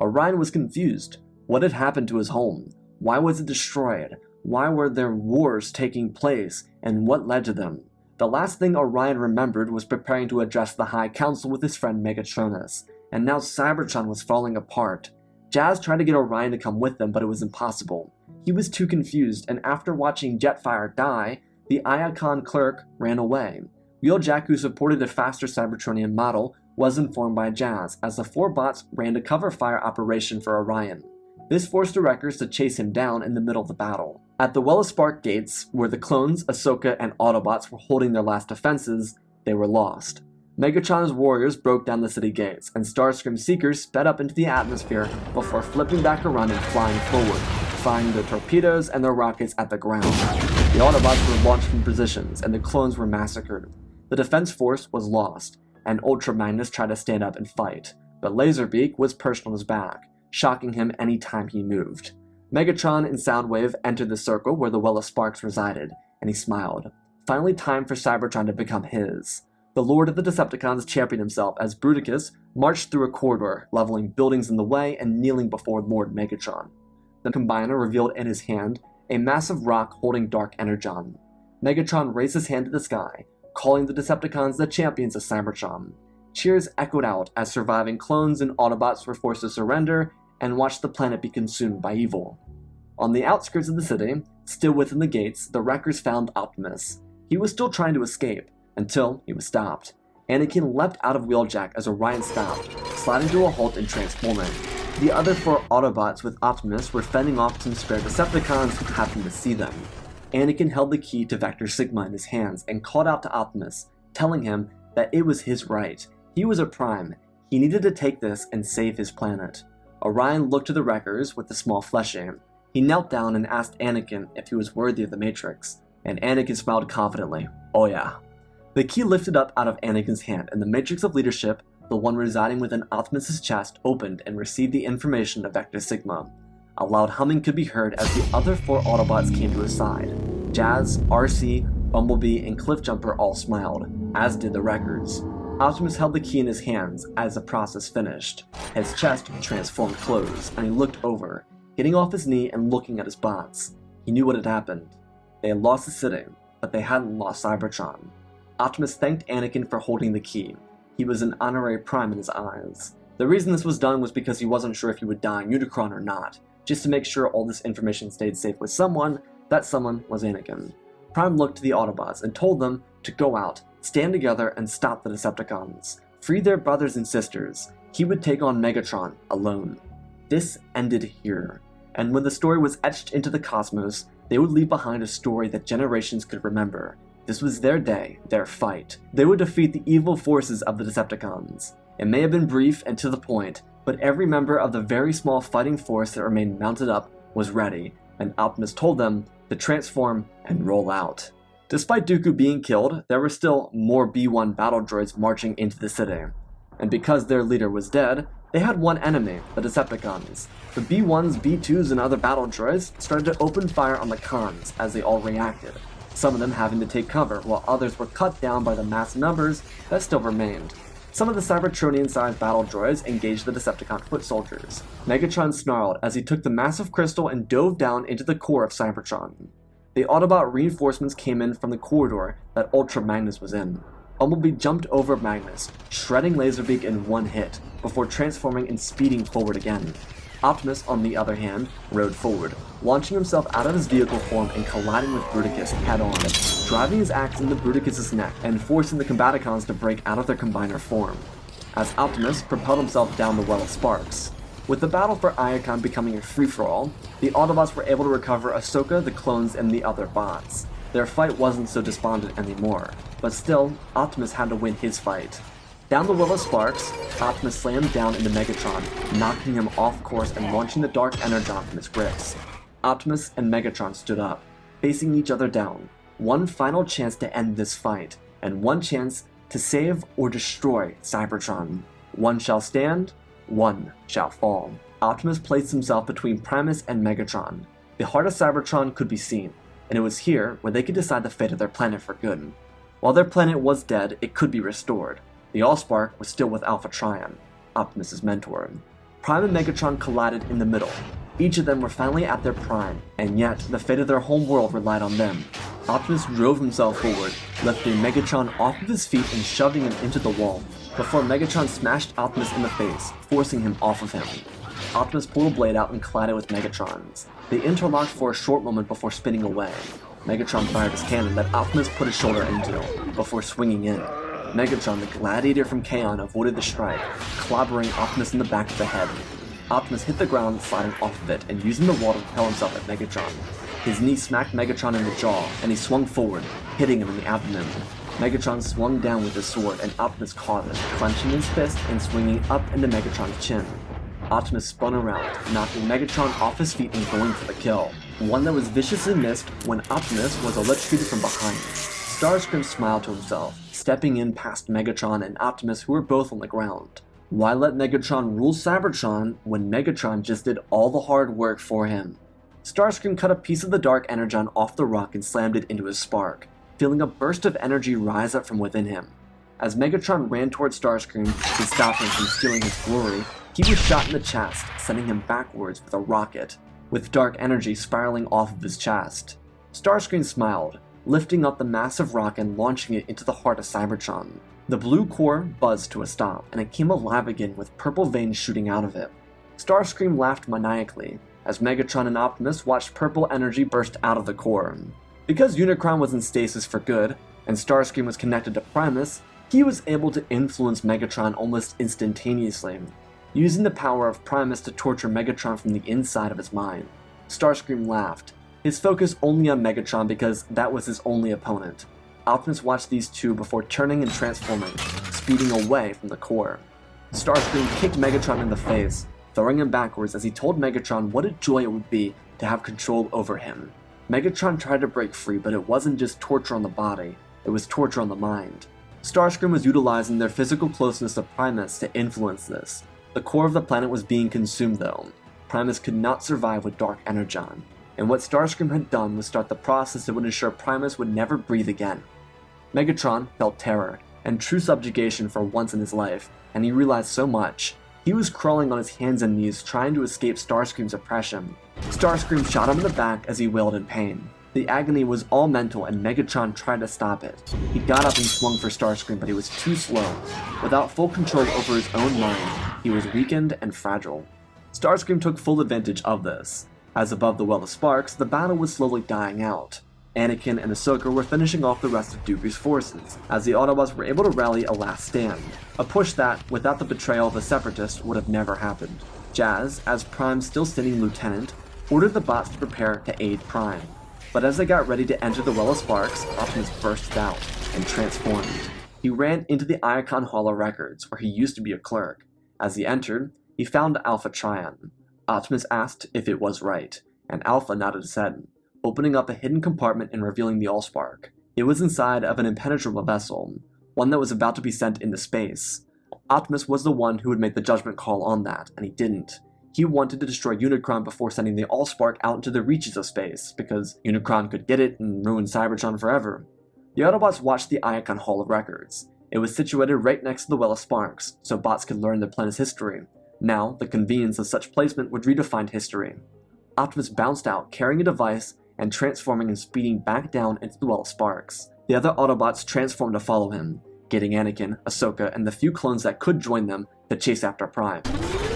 S1: Orion was confused. What had happened to his home? Why was it destroyed? Why were there wars taking place, and what led to them? The last thing Orion remembered was preparing to address the High Council with his friend Megatronus, and now Cybertron was falling apart. Jazz tried to get Orion to come with them, but it was impossible. He was too confused, and after watching Jetfire die, the Iacon clerk ran away. Wheeljack, who supported a faster Cybertronian model, was informed by Jazz, as the 4 bots ran a cover fire operation for Orion. This forced the Wreckers to chase him down in the middle of the battle. At the Well of Spark gates, where the clones, Ahsoka, and Autobots were holding their last defenses, they were lost. Megatron's warriors broke down the city gates, and Starscream Seekers sped up into the atmosphere before flipping back around and flying forward, firing their torpedoes and their rockets at the ground. The Autobots were launched from positions, and the clones were massacred. The defense force was lost, and Ultra Magnus tried to stand up and fight, but Laserbeak was perched on his back, shocking him any time he moved. Megatron and Soundwave entered the circle where the Well of Sparks resided, and he smiled. Finally time for Cybertron to become his. The Lord of the Decepticons championed himself as Bruticus marched through a corridor, leveling buildings in the way and kneeling before Lord Megatron. The Combiner revealed in his hand a massive rock holding dark energon. Megatron raised his hand to the sky, calling the Decepticons the champions of Cybertron. Cheers echoed out as surviving clones and Autobots were forced to surrender and watch the planet be consumed by evil. On the outskirts of the city, still within the gates, the Wreckers found Optimus. He was still trying to escape, until he was stopped. Anakin leapt out of Wheeljack as Orion stopped, sliding to a halt and transforming. The other 4 Autobots with Optimus were fending off some spare Decepticons who happened to see them. Anakin held the key to Vector Sigma in his hands and called out to Optimus, telling him that it was his right. He was a Prime. He needed to take this and save his planet. Orion looked to the Wreckers with the small fleshy. He knelt down and asked Anakin if he was worthy of the Matrix, and Anakin smiled confidently. Oh yeah. The key lifted up out of Anakin's hand, and the Matrix of Leadership, the one residing within Optimus' chest, opened and received the information of Vector Sigma. A loud humming could be heard as the other 4 Autobots came to his side. Jazz, RC, Bumblebee, and Cliffjumper all smiled, as did the Wreckers. Optimus held the key in his hands as the process finished. His chest transformed closed, and he looked over, getting off his knee and looking at his bots. He knew what had happened. They had lost the city, but they hadn't lost Cybertron. Optimus thanked Anakin for holding the key. He was an honorary Prime in his eyes. The reason this was done was because he wasn't sure if he would die in Unicron or not, just to make sure all this information stayed safe with someone. That someone was Anakin. Prime looked to the Autobots and told them to go out, stand together, and stop the Decepticons. Free their brothers and sisters. He would take on Megatron alone. This ended here, and when the story was etched into the cosmos, they would leave behind a story that generations could remember. This was their day, their fight. They would defeat the evil forces of the Decepticons. It may have been brief and to the point, but every member of the very small fighting force that remained mounted up was ready, and Optimus told them to transform and roll out. Despite Dooku being killed, there were still more B-1 battle droids marching into the city. And because their leader was dead, they had one enemy, the Decepticons. The B-1s, B-2s, and other battle droids started to open fire on the cons as they all reacted, some of them having to take cover, while others were cut down by the mass numbers that still remained. Some of the Cybertronian-sized battle droids engaged the Decepticon foot soldiers. Megatron snarled as he took the massive crystal and dove down into the core of Cybertron. The Autobot reinforcements came in from the corridor that Ultra Magnus was in. Bumblebee jumped over Magnus, shredding Laserbeak in one hit, before transforming and speeding forward again. Optimus, on the other hand, rode forward, launching himself out of his vehicle form and colliding with Bruticus head-on, driving his axe into Bruticus' neck and forcing the Combaticons to break out of their Combiner form, as Optimus propelled himself down the Well of Sparks. With the battle for Iacon becoming a free-for-all, the Autobots were able to recover Ahsoka, the clones, and the other bots. Their fight wasn't so despondent anymore, but still, Optimus had to win his fight. Down the Well of Sparks, Optimus slammed down into Megatron, knocking him off course and launching the dark energon from his grips. Optimus and Megatron stood up, facing each other down. One final chance to end this fight. and one chance to save or destroy Cybertron. One shall stand, one shall fall. Optimus placed himself between Primus and Megatron. The heart of Cybertron could be seen, and it was here where they could decide the fate of their planet for good. While their planet was dead, it could be restored. The Allspark was still with Alpha Trion, Optimus's mentor. Prime and Megatron collided in the middle. Each of them were finally at their prime, and yet the fate of their home world relied on them. Optimus drove himself forward, lifting Megatron off of his feet and shoving him into the wall, before Megatron smashed Optimus in the face, forcing him off of him. Optimus pulled a blade out and collided with Megatron's. They interlocked for a short moment before spinning away. Megatron fired his cannon that Optimus put his shoulder into, before swinging in. Megatron, the gladiator from Kaon, avoided the strike, clobbering Optimus in the back of the head. Optimus hit the ground, sliding off of it, and using the wall to propel himself at Megatron. His knee smacked Megatron in the jaw, and he swung forward, hitting him in the abdomen. Megatron swung down with his sword, and Optimus caught it, clenching his fist and swinging up into Megatron's chin. Optimus spun around, knocking Megatron off his feet and going for the kill, one that was viciously missed when Optimus was electrocuted from behind. Starscream smiled to himself, stepping in past Megatron and Optimus, who were both on the ground. Why let Megatron rule Cybertron when Megatron just did all the hard work for him? Starscream cut a piece of the dark energon off the rock and slammed it into his spark, feeling a burst of energy rise up from within him. As Megatron ran towards Starscream to stop him from stealing his glory, he was shot in the chest, sending him backwards with a rocket, with dark energy spiraling off of his chest. Starscream smiled, lifting up the massive rock and launching it into the heart of Cybertron. The blue core buzzed to a stop, and it came alive again with purple veins shooting out of it. Starscream laughed maniacally, as Megatron and Optimus watched purple energy burst out of the core. Because Unicron was in stasis for good, and Starscream was connected to Primus, he was able to influence Megatron almost instantaneously, using the power of Primus to torture Megatron from the inside of his mind. Starscream laughed, his focus only on Megatron because that was his only opponent. Optimus watched these two before turning and transforming, speeding away from the core. Starscream kicked Megatron in the face, throwing him backwards as he told Megatron what a joy it would be to have control over him. Megatron tried to break free, but it wasn't just torture on the body, it was torture on the mind. Starscream was utilizing their physical closeness to Primus to influence this. The core of the planet was being consumed though. Primus could not survive with dark energon, and what Starscream had done was start the process that would ensure Primus would never breathe again. Megatron felt terror and true subjugation for once in his life, and he realized so much. He was crawling on his hands and knees trying to escape Starscream's oppression. Starscream shot him in the back as he wailed in pain. The agony was all mental and Megatron tried to stop it. He got up and swung for Starscream, but he was too slow. Without full control over his own mind, he was weakened and fragile. Starscream took full advantage of this. As above the well of sparks, the battle was slowly dying out. Anakin and Ahsoka were finishing off the rest of Dooku's forces, as the Autobots were able to rally a last stand, a push that, without the betrayal of the Separatists, would have never happened. Jazz, as Prime's still sitting lieutenant, ordered the bots to prepare to aid Prime. But as they got ready to enter the well of sparks, Optimus burst out and transformed. He ran into the Iacon Hall of Records, where he used to be a clerk. As he entered, he found Alpha Trion. Optimus asked if it was right, and Alpha nodded his head, opening up a hidden compartment and revealing the Allspark. It was inside of an impenetrable vessel, one that was about to be sent into space. Optimus was the one who would make the judgment call on that, and he didn't. He wanted to destroy Unicron before sending the Allspark out into the reaches of space, because Unicron could get it and ruin Cybertron forever. The Autobots watched the Iacon Hall of Records. It was situated right next to the Well of Sparks, so bots could learn their planet's history. Now, the convenience of such placement would redefine history. Optimus bounced out, carrying a device, and transforming and speeding back down into the Well of Sparks. The other Autobots transformed to follow him, getting Anakin, Ahsoka, and the few clones that could join them to chase after Prime.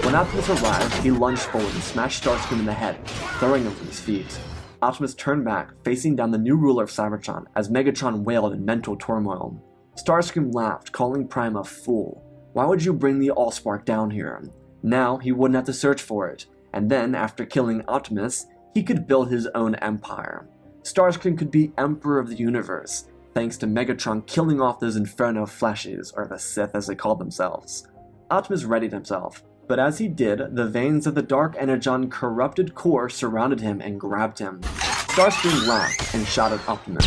S1: When Optimus arrived, he lunged forward and smashed Starscream in the head, throwing him from his feet. Optimus turned back, facing down the new ruler of Cybertron, as Megatron wailed in mental turmoil. Starscream laughed, calling Prime a fool. Why would you bring the Allspark down here? Now he wouldn't have to search for it, and then, after killing Optimus, he could build his own empire. Starscream could be Emperor of the Universe, thanks to Megatron killing off those Inferno Fleshies, or the Sith as they called themselves. Optimus readied himself, but as he did, the veins of the dark energon corrupted core surrounded him and grabbed him. Starscream laughed and shot at Optimus.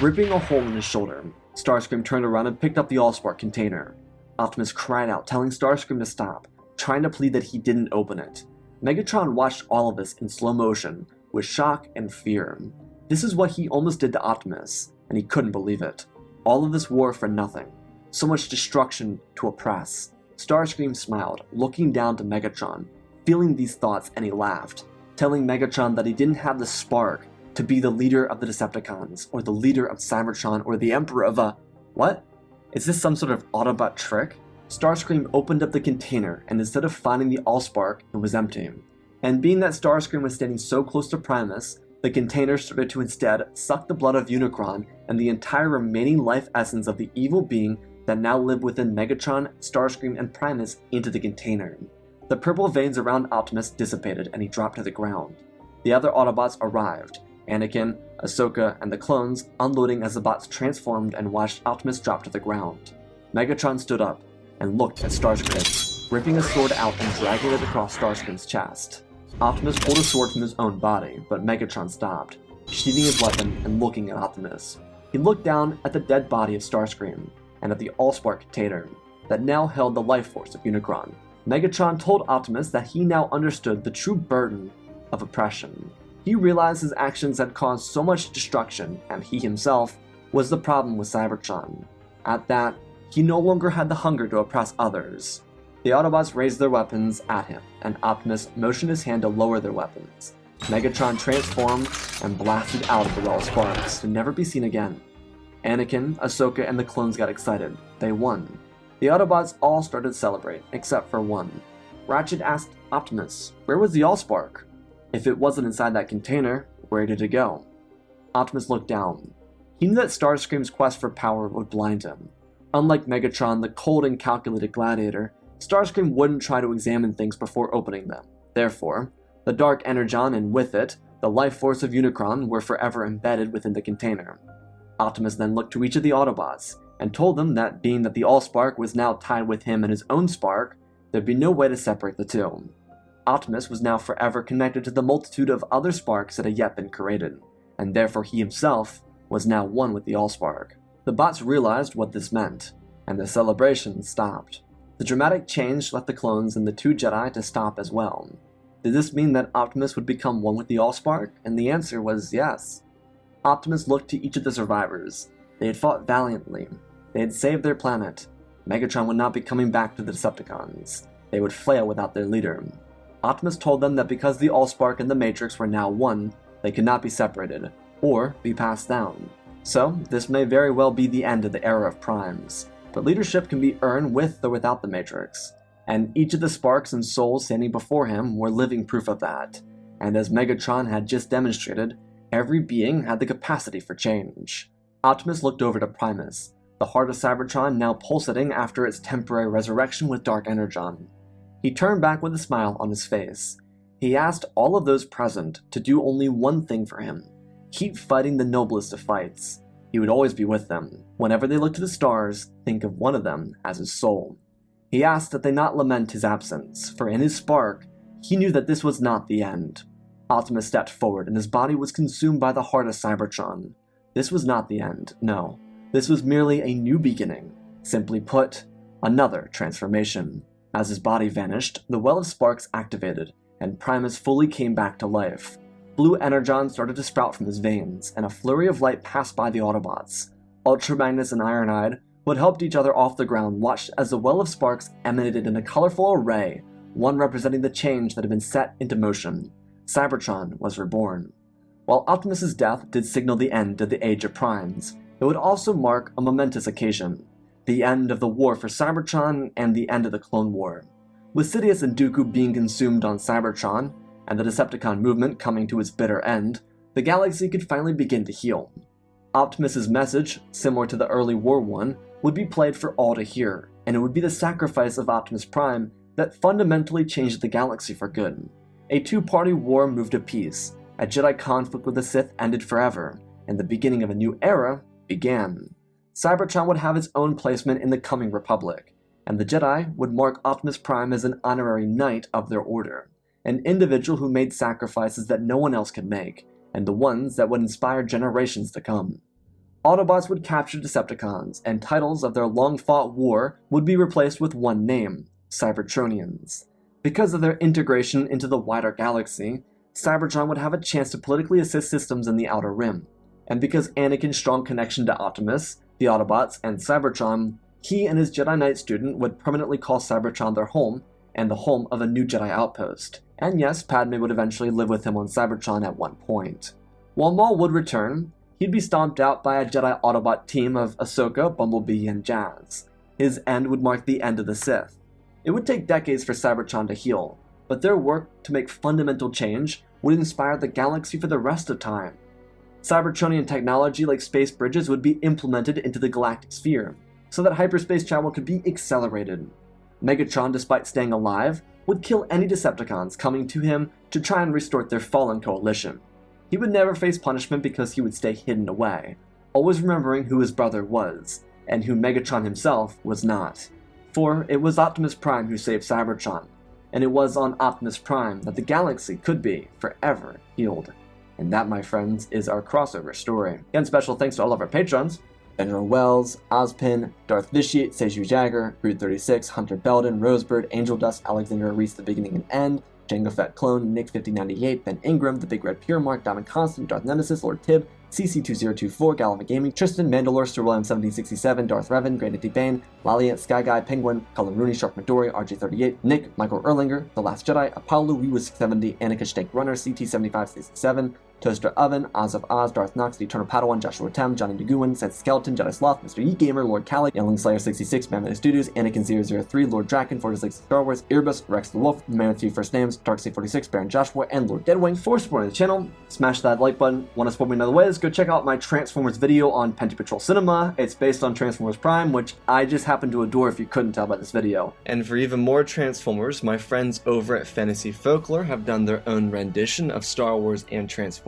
S1: Ripping a hole in his shoulder, Starscream turned around and picked up the Allspark container. Optimus cried out, telling Starscream to stop, trying to plead that he didn't open it. Megatron watched all of this in slow motion, with shock and fear. This is what he almost did to Optimus, and he couldn't believe it. All of this war for nothing. So much destruction to oppress. Starscream smiled, looking down to Megatron, feeling these thoughts, and he laughed, telling Megatron that he didn't have the spark to be the leader of the Decepticons, or the leader of Cybertron, or the emperor of a... What? Is this some sort of Autobot trick? Starscream opened up the container, and instead of finding the Allspark, it was empty. And being that Starscream was standing so close to Primus, the container started to instead suck the blood of Unicron and the entire remaining life essence of the evil being that now lived within Megatron, Starscream, and Primus into the container. The purple veins around Optimus dissipated and he dropped to the ground. The other Autobots arrived, Anakin, Ahsoka, and the clones unloading as the bots transformed and watched Optimus drop to the ground. Megatron stood up and looked at Starscream, ripping a sword out and dragging it across Starscream's chest. Optimus pulled a sword from his own body, but Megatron stopped, sheathing his weapon and looking at Optimus. He looked down at the dead body of Starscream, and at the Allspark container that now held the life force of Unicron. Megatron told Optimus that he now understood the true burden of oppression. He realized his actions had caused so much destruction, and he himself was the problem with Cybertron. At that, he no longer had the hunger to oppress others. The Autobots raised their weapons at him, and Optimus motioned his hand to lower their weapons. Megatron transformed and blasted out of the well of sparks to never be seen again. Anakin, Ahsoka, and the clones got excited. They won. The Autobots all started to celebrate, except for one. Ratchet asked Optimus, where was the Allspark? If it wasn't inside that container, where did it go? Optimus looked down. He knew that Starscream's quest for power would blind him. Unlike Megatron, the cold and calculated gladiator, Starscream wouldn't try to examine things before opening them. Therefore, the dark energon and with it, the life force of Unicron were forever embedded within the container. Optimus then looked to each of the Autobots, and told them that being that the Allspark was now tied with him and his own spark, there'd be no way to separate the two. Optimus was now forever connected to the multitude of other sparks that had yet been created, and therefore he himself was now one with the Allspark. The bots realized what this meant, and the celebration stopped. The dramatic change left the clones and the two Jedi to stop as well. Did this mean that Optimus would become one with the Allspark? And the answer was yes. Optimus looked to each of the survivors. They had fought valiantly. They had saved their planet. Megatron would not be coming back to the Decepticons. They would flail without their leader. Optimus told them that because the Allspark and the Matrix were now one, they could not be separated, or be passed down. So, this may very well be the end of the era of Primes. But leadership can be earned with or without the Matrix. And each of the sparks and souls standing before him were living proof of that. And as Megatron had just demonstrated, every being had the capacity for change. Optimus looked over to Primus, the heart of Cybertron now pulsating after its temporary resurrection with dark energon. He turned back with a smile on his face. He asked all of those present to do only one thing for him: keep fighting the noblest of fights. He would always be with them. Whenever they looked to the stars, think of one of them as his soul. He asked that they not lament his absence, for in his spark, he knew that this was not the end. Optimus stepped forward, and his body was consumed by the heart of Cybertron. This was not the end, no. This was merely a new beginning. Simply put, another transformation. As his body vanished, the well of sparks activated, and Primus fully came back to life. Blue energon started to sprout from his veins, and a flurry of light passed by the Autobots. Ultramagnus and Ironhide, who had helped each other off the ground, watched as the well of sparks emanated in a colorful array, one representing the change that had been set into motion. Cybertron was reborn. While Optimus's death did signal the end of the Age of Primes, it would also mark a momentous occasion: the end of the war for Cybertron and the end of the Clone War. With Sidious and Dooku being consumed on Cybertron, and the Decepticon movement coming to its bitter end, the galaxy could finally begin to heal. Optimus's message, similar to the early War one, would be played for all to hear, and it would be the sacrifice of Optimus Prime that fundamentally changed the galaxy for good. A two-party war moved to peace, a Jedi conflict with the Sith ended forever, and the beginning of a new era began. Cybertron would have its own placement in the coming Republic, and the Jedi would mark Optimus Prime as an honorary knight of their order, an individual who made sacrifices that no one else could make, and the ones that would inspire generations to come. Autobots would capture Decepticons, and titles of their long-fought war would be replaced with one name, Cybertronians. Because of their integration into the wider galaxy, Cybertron would have a chance to politically assist systems in the Outer Rim. And because Anakin's strong connection to Optimus, the Autobots, and Cybertron, he and his Jedi Knight student would permanently call Cybertron their home, and the home of a new Jedi outpost. And yes, Padme would eventually live with him on Cybertron at one point. While Maul would return, he'd be stomped out by a Jedi Autobot team of Ahsoka, Bumblebee, and Jazz. His end would mark the end of the Sith. It would take decades for Cybertron to heal, but their work to make fundamental change would inspire the galaxy for the rest of time. Cybertronian technology like space bridges would be implemented into the galactic sphere, so that hyperspace travel could be accelerated. Megatron, despite staying alive, would kill any Decepticons coming to him to try and restore their fallen coalition. He would never face punishment because he would stay hidden away, always remembering who his brother was, and who Megatron himself was not. For it was Optimus Prime who saved Cybertron, and it was on Optimus Prime that the galaxy could be forever healed. And that, my friends, is our crossover story. Again, special thanks to all of our patrons: Benjamin Wells, Ozpin, Darth Vitiate, Seju Jagger, Brood36, Hunter Belden, Rosebird, Angel Dust, Alexander Reese, The Beginning and End, Jango Fett Clone, Nick5098, Ben Ingram, The Big Red Pure Mark, Diamond Constant, Darth Nemesis, Lord Tib, CC2024, Gallivan Gaming, Tristan, Mandalore, Sir William 1767, Darth Revan, Granity Bane, Laliant, Sky Guy, Penguin, Cullen Rooney, Shark Midori, RJ38, Nick, Michael Erlinger, The Last Jedi, Apollo, Weewas670, Annika Stank Runner, CT7567, Toaster Oven, Oz of Oz, Darth Nox, The Eternal Padawan, Joshua Tem, Johnny DeGuin, Sense Skeleton, Jedi Sloth, Mr. Yeet Gamer, Lord Cali, Youngling Slayer 66, Mammoth Studios, Anakin003, Lord Draken, 46 Star Wars, Earbus, Rex the Wolf, Man with 3 First Names, Darkseid46, Baron Joshua, and Lord Deadwing. For supporting the channel, smash that like button. Want to support me in other ways? Go check out my Transformers video on Penti Patrol Cinema. It's based on Transformers Prime, which I just happen to adore if you couldn't tell by this video. And for even more Transformers, my friends over at Fantasy Folklore have done their own rendition of Star Wars and Transformers.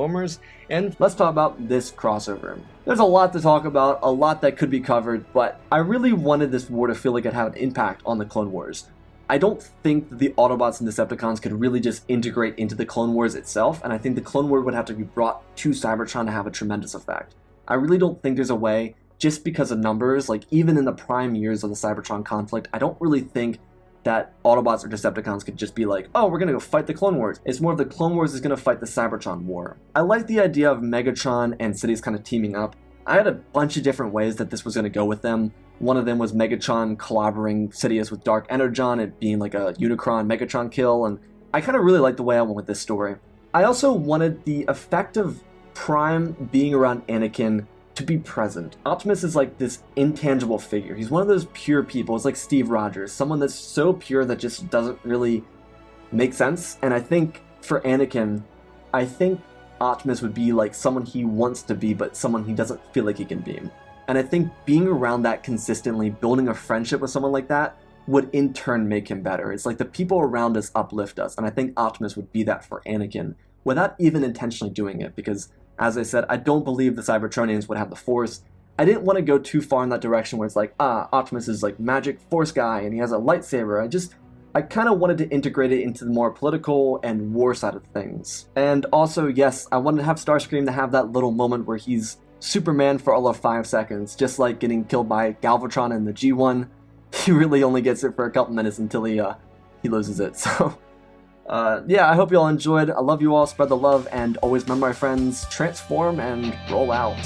S1: And let's talk about this crossover. There's a lot to talk about, a lot that could be covered, but I really wanted this war to feel like it had an impact on the Clone Wars. I don't think that the Autobots and Decepticons could really just integrate into the Clone Wars itself, and I think the Clone War would have to be brought to Cybertron to have a tremendous effect. I really don't think there's a way, just because of numbers, like even in the prime years of the Cybertron conflict, I don't really think that Autobots or Decepticons could just be like, oh, we're gonna go fight the Clone Wars. It's more of the Clone Wars is gonna fight the Cybertron war. I like the idea of Megatron and Sidious kind of teaming up. I had a bunch of different ways that this was gonna go with them. One of them was Megatron collaborating Sidious with Dark Energon, it being like a Unicron Megatron kill, and I kind of really like the way I went with this story. I also wanted the effect of Prime being around Anakin to be present. Optimus is like this intangible figure. He's one of those pure people. It's like Steve Rogers, someone that's so pure that just doesn't really make sense. And I think for Anakin, I think Optimus would be like someone he wants to be, but someone he doesn't feel like he can be. And I think being around that consistently, building a friendship with someone like that, would in turn make him better. It's like the people around us uplift us, and I think Optimus would be that for Anakin, without even intentionally doing it, because as I said, I don't believe the Cybertronians would have the Force. I didn't want to go too far in that direction where it's like, Optimus is like magic Force guy and he has a lightsaber. I kind of wanted to integrate it into the more political and war side of things. And also, yes, I wanted to have Starscream to have that little moment where he's Superman for all of 5 seconds, just like getting killed by Galvatron in the G1. He really only gets it for a couple minutes until he loses it, so... yeah, I hope you all enjoyed. I love you all, spread the love, and always remember, my friends, transform and roll out.